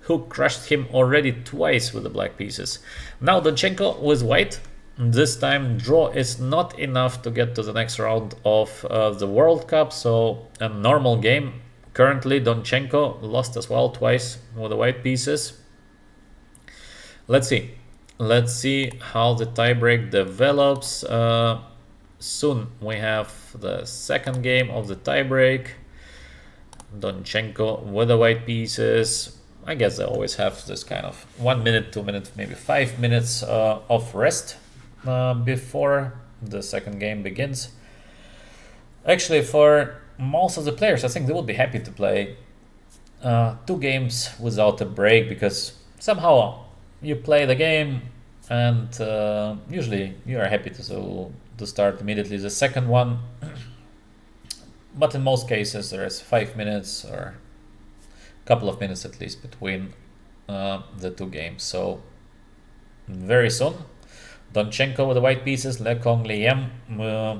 S1: who crushed him already twice with the black pieces. Now Donchenko with white. This time draw is not enough to get to the next round of the World Cup, so a normal game. Currently Donchenko lost as well twice with the white pieces. Let's see. Let's see how the tiebreak develops. Soon we have the second game of the tiebreak. Donchenko with the white pieces. I guess they always have this kind of 1 minute, 2 minutes, maybe 5 minutes of rest before the second game begins. Actually, for most of the players, I think they would be happy to play 2 games without a break, because somehow you play the game and usually you are happy to start immediately the second one. But in most cases, there is 5 minutes or couple of minutes at least between the 2 games. So very soon, Donchenko with the white pieces, Le Congliem.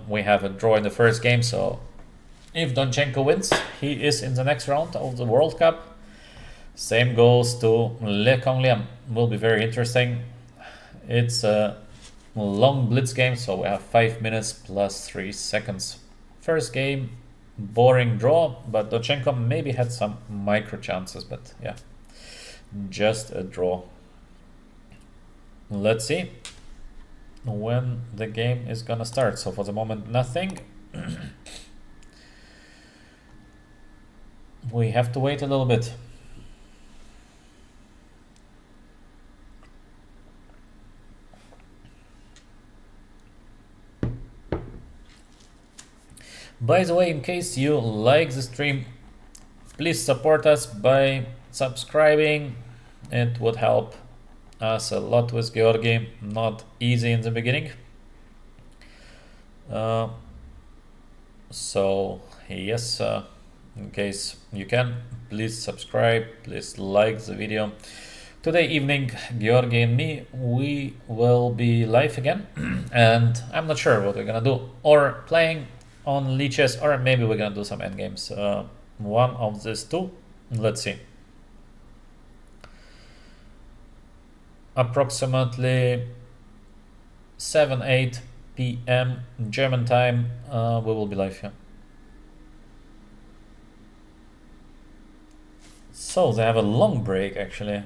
S1: We have a draw in the first game, so if Donchenko wins, he is in the next round of the World Cup. Same goes to Le Congliem. Will be very interesting. It's a long blitz game, so we have 5 minutes plus 3 seconds. First game, boring draw, but Donchenko maybe had some micro chances, but yeah, just a draw. Let's see when the game is gonna start. So for the moment, nothing. We have to wait a little bit. By the way, in case you like the stream, please support us by subscribing. It would help us a lot with Georgi. Not easy in the beginning. So yes, in case you can, please subscribe, please like the video. Today evening, Georgi and me, we will be live again, and I'm not sure what we're gonna do, or playing on leeches, or maybe we're gonna do some endgames. One of these 2. Let's see. Approximately 7-8 p.m. German time, we will be live here. So they have a long break actually.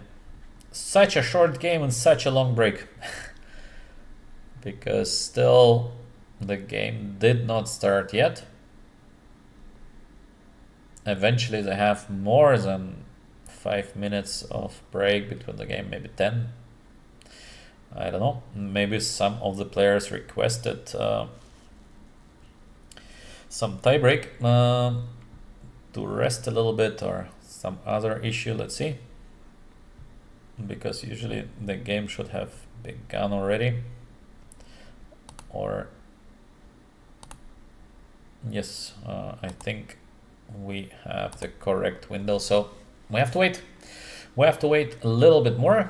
S1: Such a short game and such a long break. Because still the game did not start yet. Eventually they have more than 5 minutes of break between the game, maybe 10. I don't know, maybe some of the players requested some tiebreak to rest a little bit or some other issue. Let's see, because usually the game should have begun already. Or yes, I think we have the correct window, so we have to wait. We have to wait a little bit more.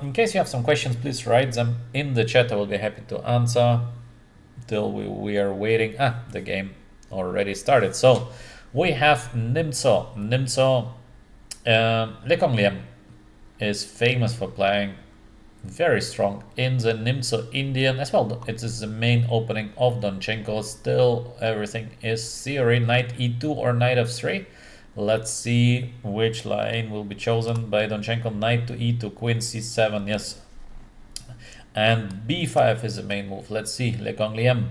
S1: In case you have some questions, please write them in the chat. I will be happy to answer till we are waiting. The game already started. So we have Nimzo. Lekong Liam is famous for playing very strong in the Nimzo Indian as well. It is the main opening of Donchenko. Still, everything is theory. Knight e2 or knight f3. Let's see which line will be chosen by Donchenko. Knight to e2, queen c7, yes. And b5 is the main move. Let's see, Lekong Liam.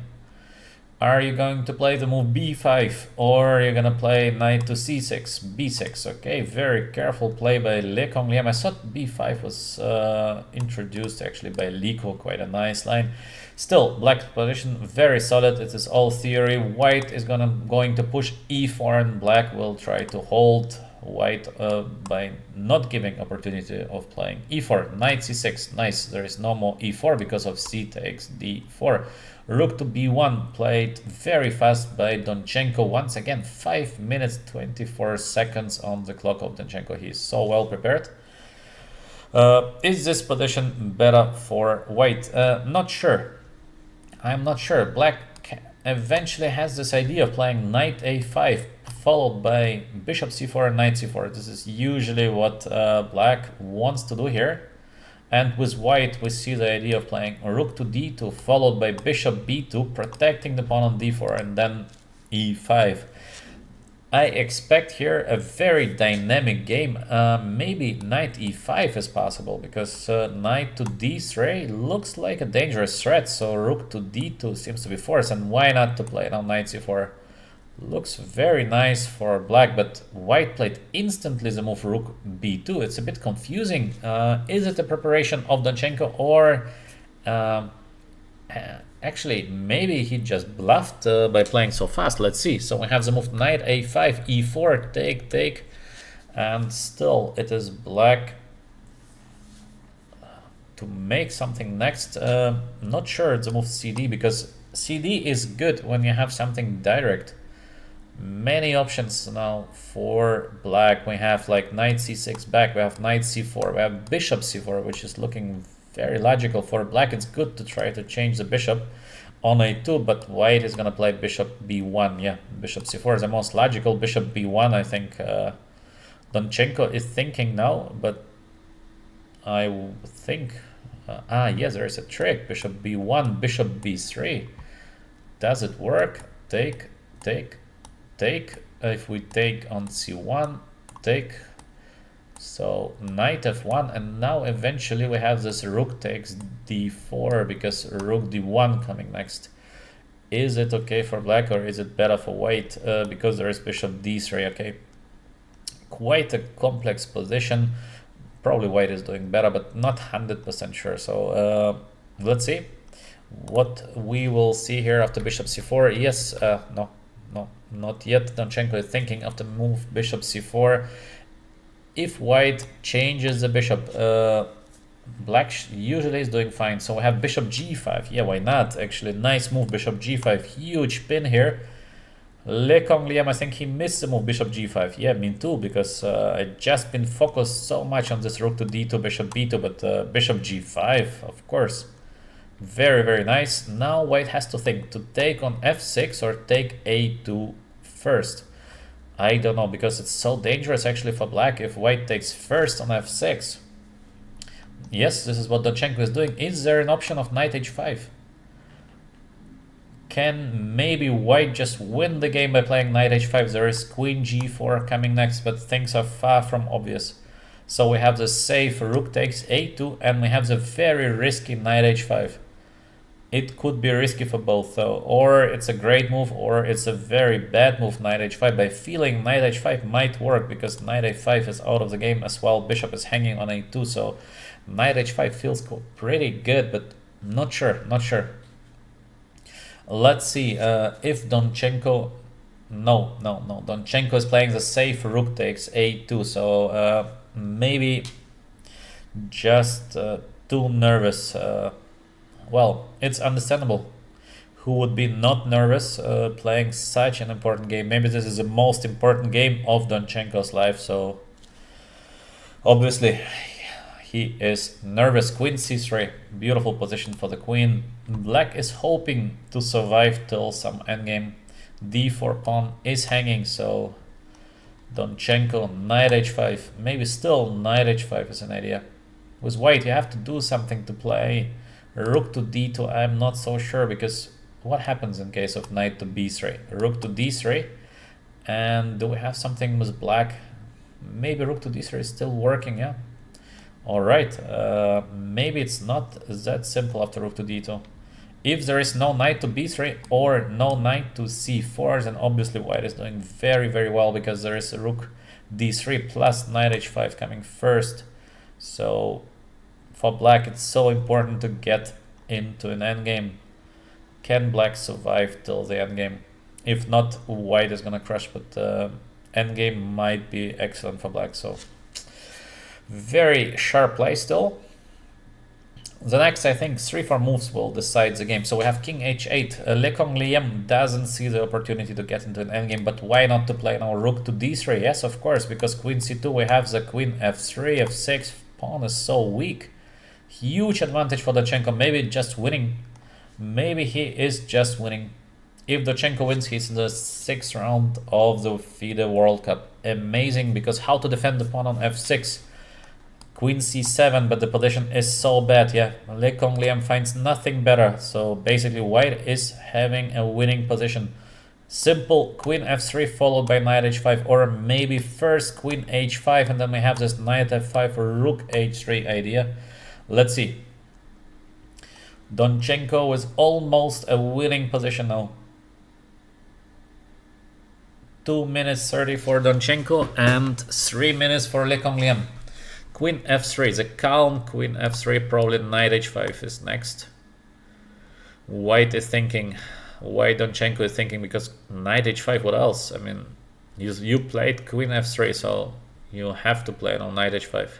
S1: Are you going to play the move b5 or are you going to play knight to c6, b6? Okay, very careful play by Lekong Liam. I thought b5 was introduced actually by Liko, quite a nice line. Still, black's position very solid. It is all theory. White is going to push e4 and black will try to hold white by not giving opportunity of playing e4. Knight c6, nice. There is no more e4 because of c takes d4. Rook to b1 played very fast by Donchenko. Once again, 5 minutes 24 seconds on the clock of Donchenko. He is so well prepared. Is this position better for white? Not sure. I'm not sure. Black eventually has this idea of playing knight a5 followed by bishop c4 and knight c4. This is usually what black wants to do here. And with white, we see the idea of playing rook to d2 followed by bishop b2, protecting the pawn on d4 and then e5. I expect here a very dynamic game. Maybe knight e5 is possible because knight to d3 looks like a dangerous threat. So rook to d2 seems to be forced, and why not to play now knight c4? Looks very nice for black, but white played instantly the move rook b2. It's a bit confusing. Is it a preparation of Donchenko or actually maybe he just bluffed by playing so fast? Let's see. So we have the move knight a5, e4, take, and still it is black to make something next. Not sure the move cd, because cd is good when you have something direct. Many options now for black. We have like knight c6 back, we have knight c4, we have bishop c4, which is looking very logical for black. It's good to try to change the bishop on a2, but white is gonna play bishop b1. Yeah, bishop c4 is the most logical. Bishop b1, I think Donchenko is thinking now, but I think yes, there is a trick. Bishop b1, bishop b3. Does it work? Take. If we take on c1, take. So knight f1, and now eventually we have this rook takes d4 because rook d1 coming next. Is it okay for black or is it better for white? Because there is bishop d3. Okay, quite a complex position. Probably white is doing better, but not 100% sure. So let's see what we will see here after bishop c4. Yes, no, not yet. Donchenko is thinking of the move bishop c4. If white changes the bishop, black usually is doing fine. So we have bishop g5. Yeah, why not? Actually, nice move, bishop g5. Huge pin here. Lekong Liam, I think he missed the move bishop g5. Yeah, me too, because I just been focused so much on this rook to d2, bishop b2, but bishop g5, of course. Very nice. Now white has to think to take on f6 or take a2 first. I don't know, because it's so dangerous actually for black if white takes first on f6. Yes, this is what Donchenko is doing. Is there an option of knight h5? Can maybe white just win the game by playing knight h5? There is queen g4 coming next, but things are far from obvious. So we have the safe rook takes a2, and we have the very risky knight h5. It could be risky for both though, or it's a great move or it's a very bad move, knight h5. By feeling knight h5 might work because knight a5 is out of the game as well. Bishop is hanging on a2, so knight h5 feels pretty good, but not sure. Let's see if Donchenko No. Donchenko is playing the safe rook takes a2, so maybe just too nervous. Well, it's understandable. Who would be not nervous playing such an important game? Maybe this is the most important game of Donchenko's life, so obviously he is nervous. Queen c3, beautiful position for the queen. Black is hoping to survive till some endgame. d4 pawn is hanging, so Donchenko, knight h5. Maybe still knight h5 is an idea. With white, you have to do something to play rook to d2. I'm not so sure, because what happens in case of knight to b3? Rook to d3. And do we have something with black? Maybe rook to d3 is still working, yeah. Alright, maybe it's not that simple after rook to d2. If there is no knight to b3 or no knight to c4, then obviously white is doing very, very well, because there is a rook d3 plus knight h5 coming first. So for black, it's so important to get into an endgame. Can black survive till the endgame? If not, white is gonna crush, but endgame might be excellent for black. So very sharp play still. The next, I think, 3-4 moves will decide the game. So we have king h8. Le Congliem doesn't see the opportunity to get into an endgame, but why not to play now rook to d3? Yes, of course, because queen c2, we have the queen f3, f6. Pawn is so weak. Huge advantage for Donchenko. Maybe just winning. Maybe he is just winning. If Donchenko wins, he's in the 6th round of the FIDE World Cup. Amazing, because how to defend the pawn on f6? Queen c7, but the position is so bad. Yeah, Le Congliem finds nothing better. So basically white is having a winning position. Simple queen f3 followed by knight h5, or maybe first queen h5 and then we have this knight f5 or rook h3 idea. Let's see. Donchenko is almost a winning position now. 2 minutes 30 for Donchenko and 3 minutes for Le Congliem. Queen f3, the calm queen f3, probably knight h5 is next. White is thinking, why Donchenko is thinking, because knight h5, what else? I mean, you played queen f3, so you have to play on knight h5.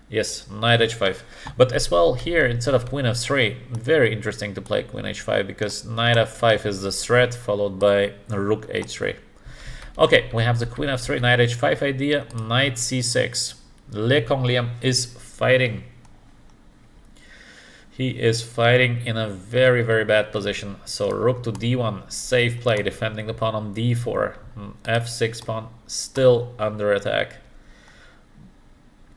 S1: Yes, knight h5. But as well here, instead of queen f3, very interesting to play queen h5, because knight f5 is the threat, followed by rook h3. Okay, we have the queen f3, knight h5 idea, knight c6. Le Congliem is fighting. He is fighting in a very, very bad position. So rook to d1, safe play, defending the pawn on d4. f6 pawn still under attack.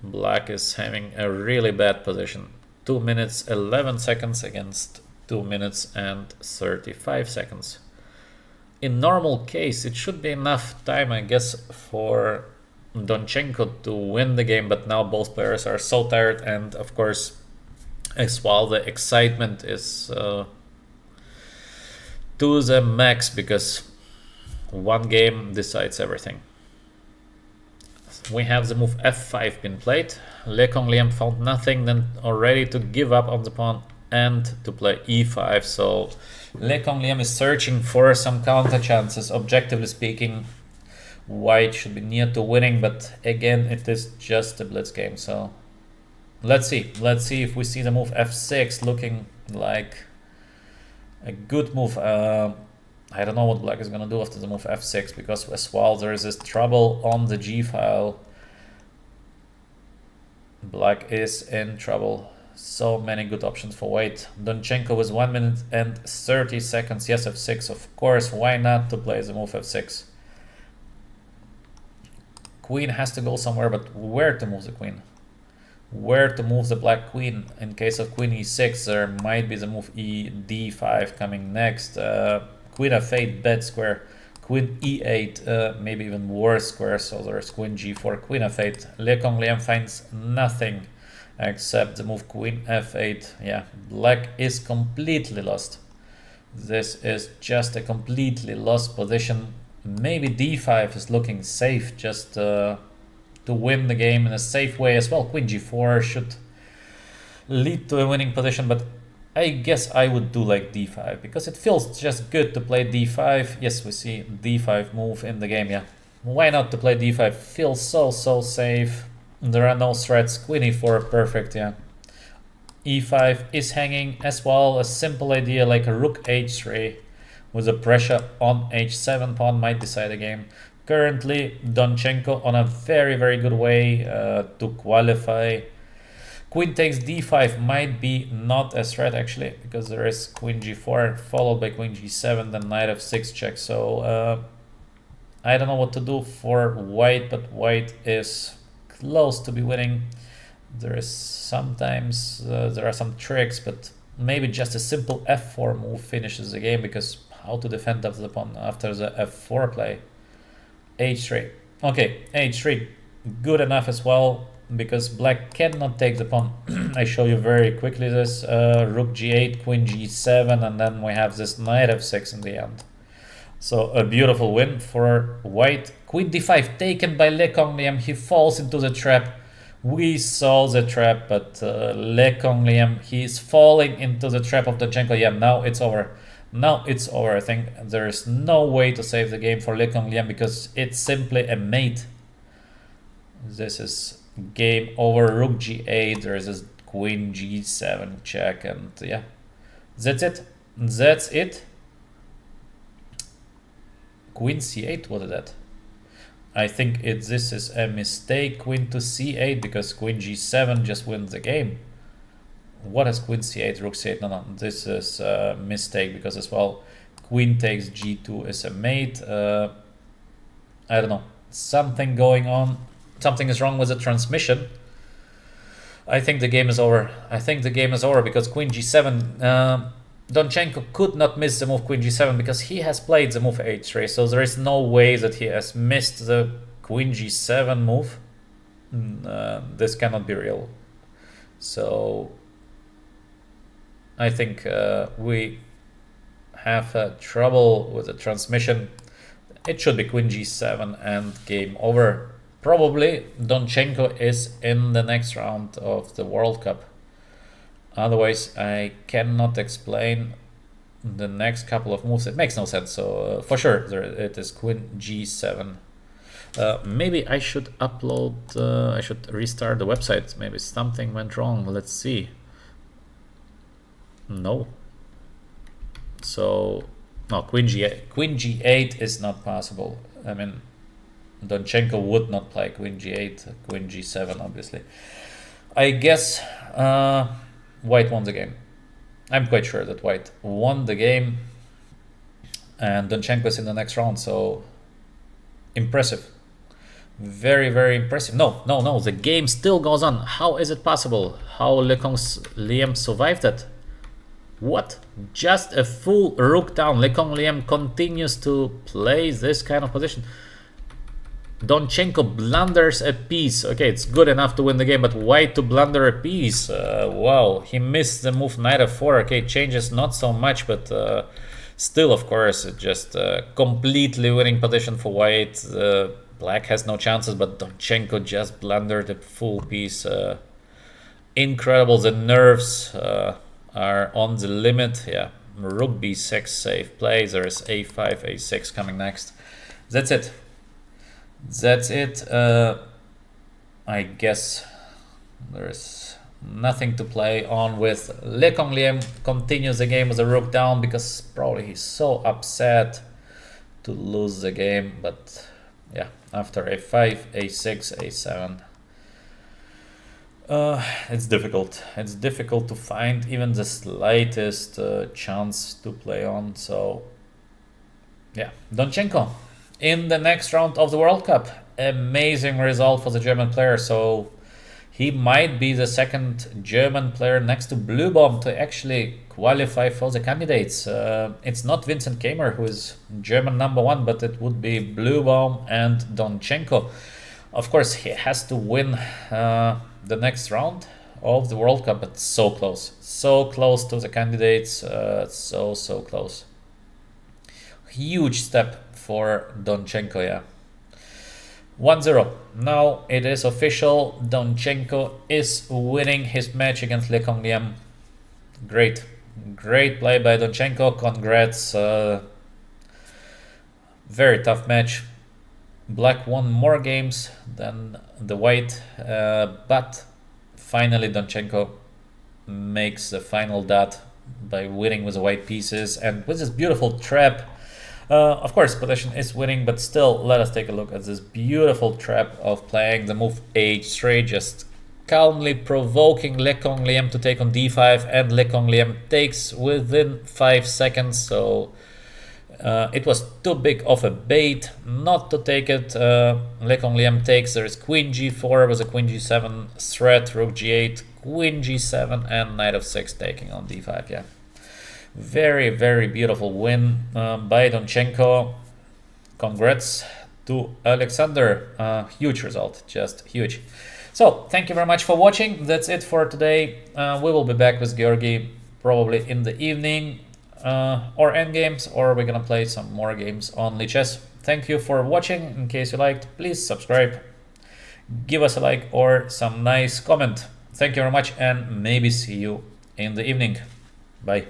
S1: Black is having a really bad position. 2 minutes 11 seconds against 2 minutes and 35 seconds. In normal case, it should be enough time, I guess, for Donchenko to win the game, but now both players are so tired, and of course, as well, the excitement is to the max, because one game decides everything. We have the move f5 been played. Le Congliem found nothing, then already to give up on the pawn and to play e5. So Le Congliem is searching for some counter chances. Objectively speaking, white should be near to winning, but again, it is just a blitz game. So let's see if we see the move f6 looking like a good move. I don't know what black is gonna do after the move f6, because as well there is this trouble on the g file. Black is in trouble. So many good options for white. Donchenko with 1 minute and 30 seconds. Yes, f6, of course. Why not to play the move f6? Queen has to go somewhere, but where to move the queen? Where to move the black queen? In case of queen e6, there might be the move d5 coming next. Queen f8, bad square. Queen e8, maybe even worse square. So there's queen g4, queen f8. Le Congliem finds nothing except the move queen f8. Yeah, black is completely lost. This is just a completely lost position. Maybe d5 is looking safe, just to win the game in a safe way as well. Queen g4 should lead to a winning position, but I guess I would do like d5 because it feels just good to play d5. Yes, we see d5 move in the game, yeah. Why not to play d5? Feels so safe. There are no threats. Queen e4, perfect, yeah. e5 is hanging as well. A simple idea like a rook h3 with a pressure on h7 pawn might decide the game. Currently, Donchenko on a very good way to qualify. Queen takes d5 might be not a threat actually, because there is queen g4 followed by queen g7, then knight f6 check. So I don't know what to do for white, but white is close to be winning. There is sometimes there are some tricks, but maybe just a simple f4 move finishes the game, because how to defend after the pawn after the f4 play. h3. Okay, h3 good enough as well, because black cannot take the pawn. I show you very quickly this rook g8, queen g7, and then we have this knight f6 in the end. So a beautiful win for white. Queen d5 taken by Le Congliem. He falls into the trap. We saw the trap, but Le Congliem, he's falling into the trap of Donchenko. Yeah, now it's over. Now it's over. I think there is no way to save the game for Le Congliem, because it's simply a mate. This is game over. Rook g8. There is this queen g7 check, and yeah, that's it. That's it. Queen c8. What is that? I think this is a mistake. Queen to c8, because queen g7 just wins the game. What is queen c8, rook c8? No, this is a mistake, because as well queen takes g2 is a mate. I don't know, something going on. Something is wrong with the transmission. I think the game is over. I think the game is over, because queen g7, Donchenko could not miss the move queen g7, because he has played the move h3, so there is no way that he has missed the queen g7 move. This cannot be real. So I think we have trouble with the transmission. It should be queen g7 and game over. Probably Donchenko is in the next round of the World Cup. Otherwise, I cannot explain the next couple of moves. It makes no sense. So for sure, it is queen g7. Maybe I should upload. I should restart the website. Maybe something went wrong. Let's see. No. So no, queen g8. Queen g8 is not possible. I mean, Donchenko would not play queen g8, queen g7, obviously. I guess white won the game. I'm quite sure that white won the game, and Donchenko is in the next round. So impressive, very impressive. No, the game still goes on. How is it possible? How Le Congliem survived it? What? Just a full rook down. Le Congliem continues to play this kind of position. Donchenko blunders a piece. Okay, it's good enough to win the game, but white to blunder a piece. Wow, he missed the move knight f4. Okay, changes not so much, but still, of course, just completely winning position for white. Black has no chances, but Donchenko just blundered a full piece. Incredible. The nerves are on the limit. Yeah, rook b6, safe play. There is a5, a6 coming next. That's it. That's it. I guess there is nothing to play on with. Le Congliem continues the game with a rook down, because probably he's so upset to lose the game. But yeah, after a5, a6, a7, it's difficult. It's difficult to find even the slightest chance to play on. So yeah, Donchenko in the next round of the World Cup. Amazing result for the German player. So he might be the second German player next to Blue to actually qualify for the candidates. It's not Vincent Keimer, who is German #1, but it would be Blue and Donchenko. Of course, he has to win the next round of the World Cup, but so close to the candidates. So close. Huge step for Donchenko, yeah. 1-0. Now it is official. Donchenko is winning his match against Le Congliem. Great. Great play by Donchenko. Congrats. Very tough match. Black won more games than the white, but finally Donchenko makes the final dot by winning with the white pieces and with this beautiful trap. Of course, possession is winning, but still, let us take a look at this beautiful trap of playing the move h3, just calmly provoking Le Congliem to take on d5, and Le Congliem takes within 5 seconds, so it was too big of a bait not to take it. Le Congliem takes, there is queen g4 with a queen g7 threat, rook g8, queen g7, and knight of 6 taking on d5, yeah. Very, very beautiful win by Donchenko. Congrats to Alexander. Huge result, just huge. So, thank you very much for watching. That's it for today. We will be back with Georgi probably in the evening or endgames, or we're gonna play some more games on Lichess. Thank you for watching. In case you liked, please subscribe, give us a like or some nice comment. Thank you very much, and maybe see you in the evening. Bye.